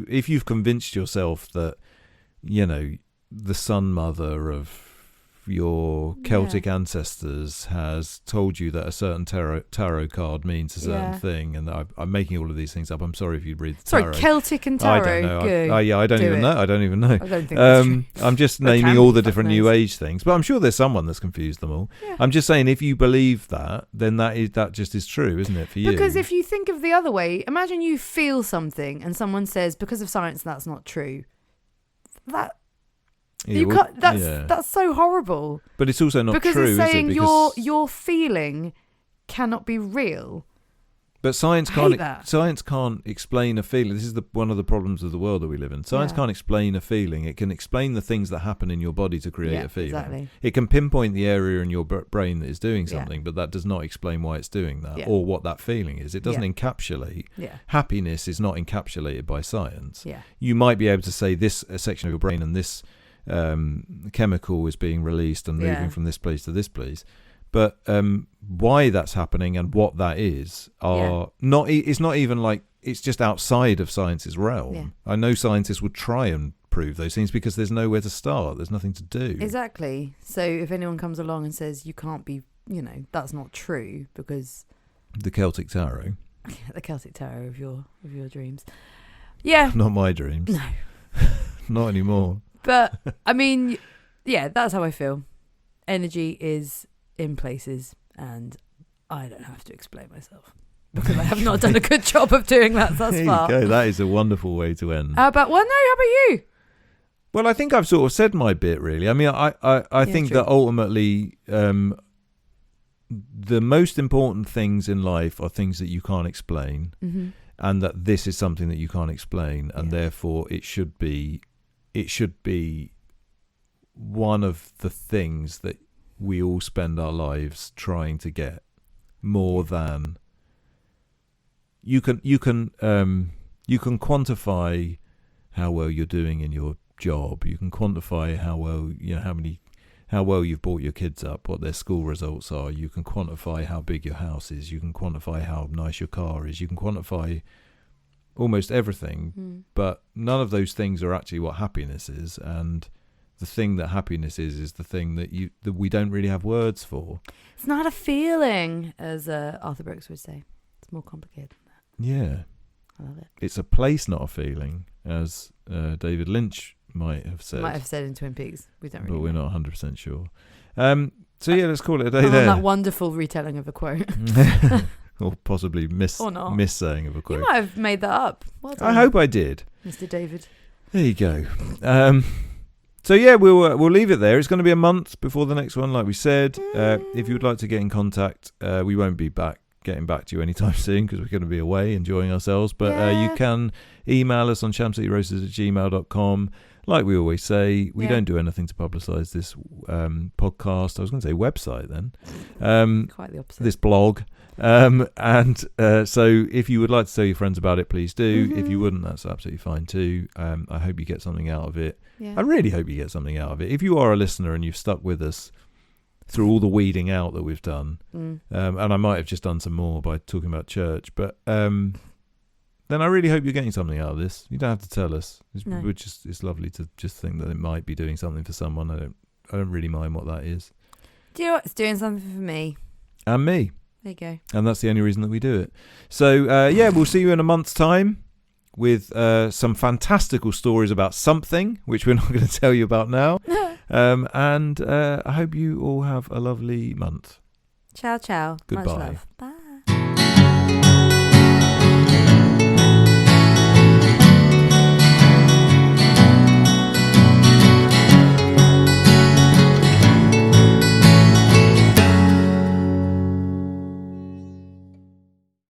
if you've convinced yourself that, the Sun Mother of your Celtic ancestors has told you that a certain tarot card means a certain thing, and I'm making all of these things up. I'm sorry if you read the tarot. Sorry, Celtic and tarot. I don't know. I don't even know. I don't even know. I don't think that's true. I'm just naming all the different New Age things, but I'm sure there's someone that's confused them all. Yeah. I'm just saying, if you believe that, then that just is true, isn't it, for you? Because if you think of the other way, imagine you feel something and someone says, because of science, that's not true. That's so horrible. But it's also not because true, it's saying is it? Your feeling cannot be real. But science can't explain a feeling. This is one of the problems of the world that we live in. Science can't explain a feeling. It can explain the things that happen in your body to create a feeling. Exactly. It can pinpoint the area in your brain that is doing something, but that does not explain why it's doing that or what that feeling is. It doesn't encapsulate. Yeah. Happiness is not encapsulated by science. Yeah. You might be able to say this section of your brain and this chemical is being released and moving from this place to this place, but why that's happening and what that is not. It's not even like it's just outside of science's realm. Yeah. I know scientists would try and prove those things because there's nowhere to start. There's nothing to do. Exactly. So if anyone comes along and says you can't be, that's not true because the Celtic tarot, the Celtic tarot of your dreams. Yeah. Not my dreams. No. Not anymore. But, I mean, that's how I feel. Energy is in places, and I don't have to explain myself because I have not done a good job of doing that thus far. There you go. That is a wonderful way to end. How about you? Well, I think I've sort of said my bit, really. I mean, I think that ultimately the most important things in life are things that you can't explain, and that this is something that you can't explain, and therefore it should be one of the things that we all spend our lives trying to get more than you can quantify how well you're doing in your job. You can quantify how well, how how well you've brought your kids up, what their school results are. You can quantify how big your house is. You can quantify how nice your car is. You can quantify almost everything, but none of those things are actually what happiness is. And the thing that happiness is the thing that we don't really have words for. It's not a feeling, as Arthur Brooks would say. It's more complicated than that. Yeah. I love it. It's a place, not a feeling, as David Lynch might have said. Might have said in Twin Peaks. We don't really But we're know. not 100% sure. So yeah, let's call it a day there. That wonderful retelling of a quote. Or possibly miss-saying of a quote. You might have made that up. Well done. I hope I did. Mr. David. There you go. So yeah, we'll leave it there. It's going to be a month before the next one, like we said. If you would like to get in contact, we won't be getting back to you anytime soon because we're going to be away enjoying ourselves. But you can email us on shamcityroasters@gmail.com. Like we always say, we don't do anything to publicise this podcast. I was going to say website then. Quite the opposite. This blog. So if you would like to tell your friends about it, please do. If you wouldn't, that's absolutely fine too. I hope you get something out of it. I really hope you get something out of it. If you are a listener and you've stuck with us through all the weeding out that we've done, and I might have just done some more by talking about church, but then I really hope you're getting something out of this. You don't have to tell us. It's lovely to just think that it might be doing something for someone. I don't really mind what that is. Do you know what? It's doing something for me. And me. There you go. And that's the only reason that we do it. So, we'll see you in a month's time with some fantastical stories about something, which we're not going to tell you about now. And I hope you all have a lovely month. Ciao, ciao. Goodbye. Much love. Bye.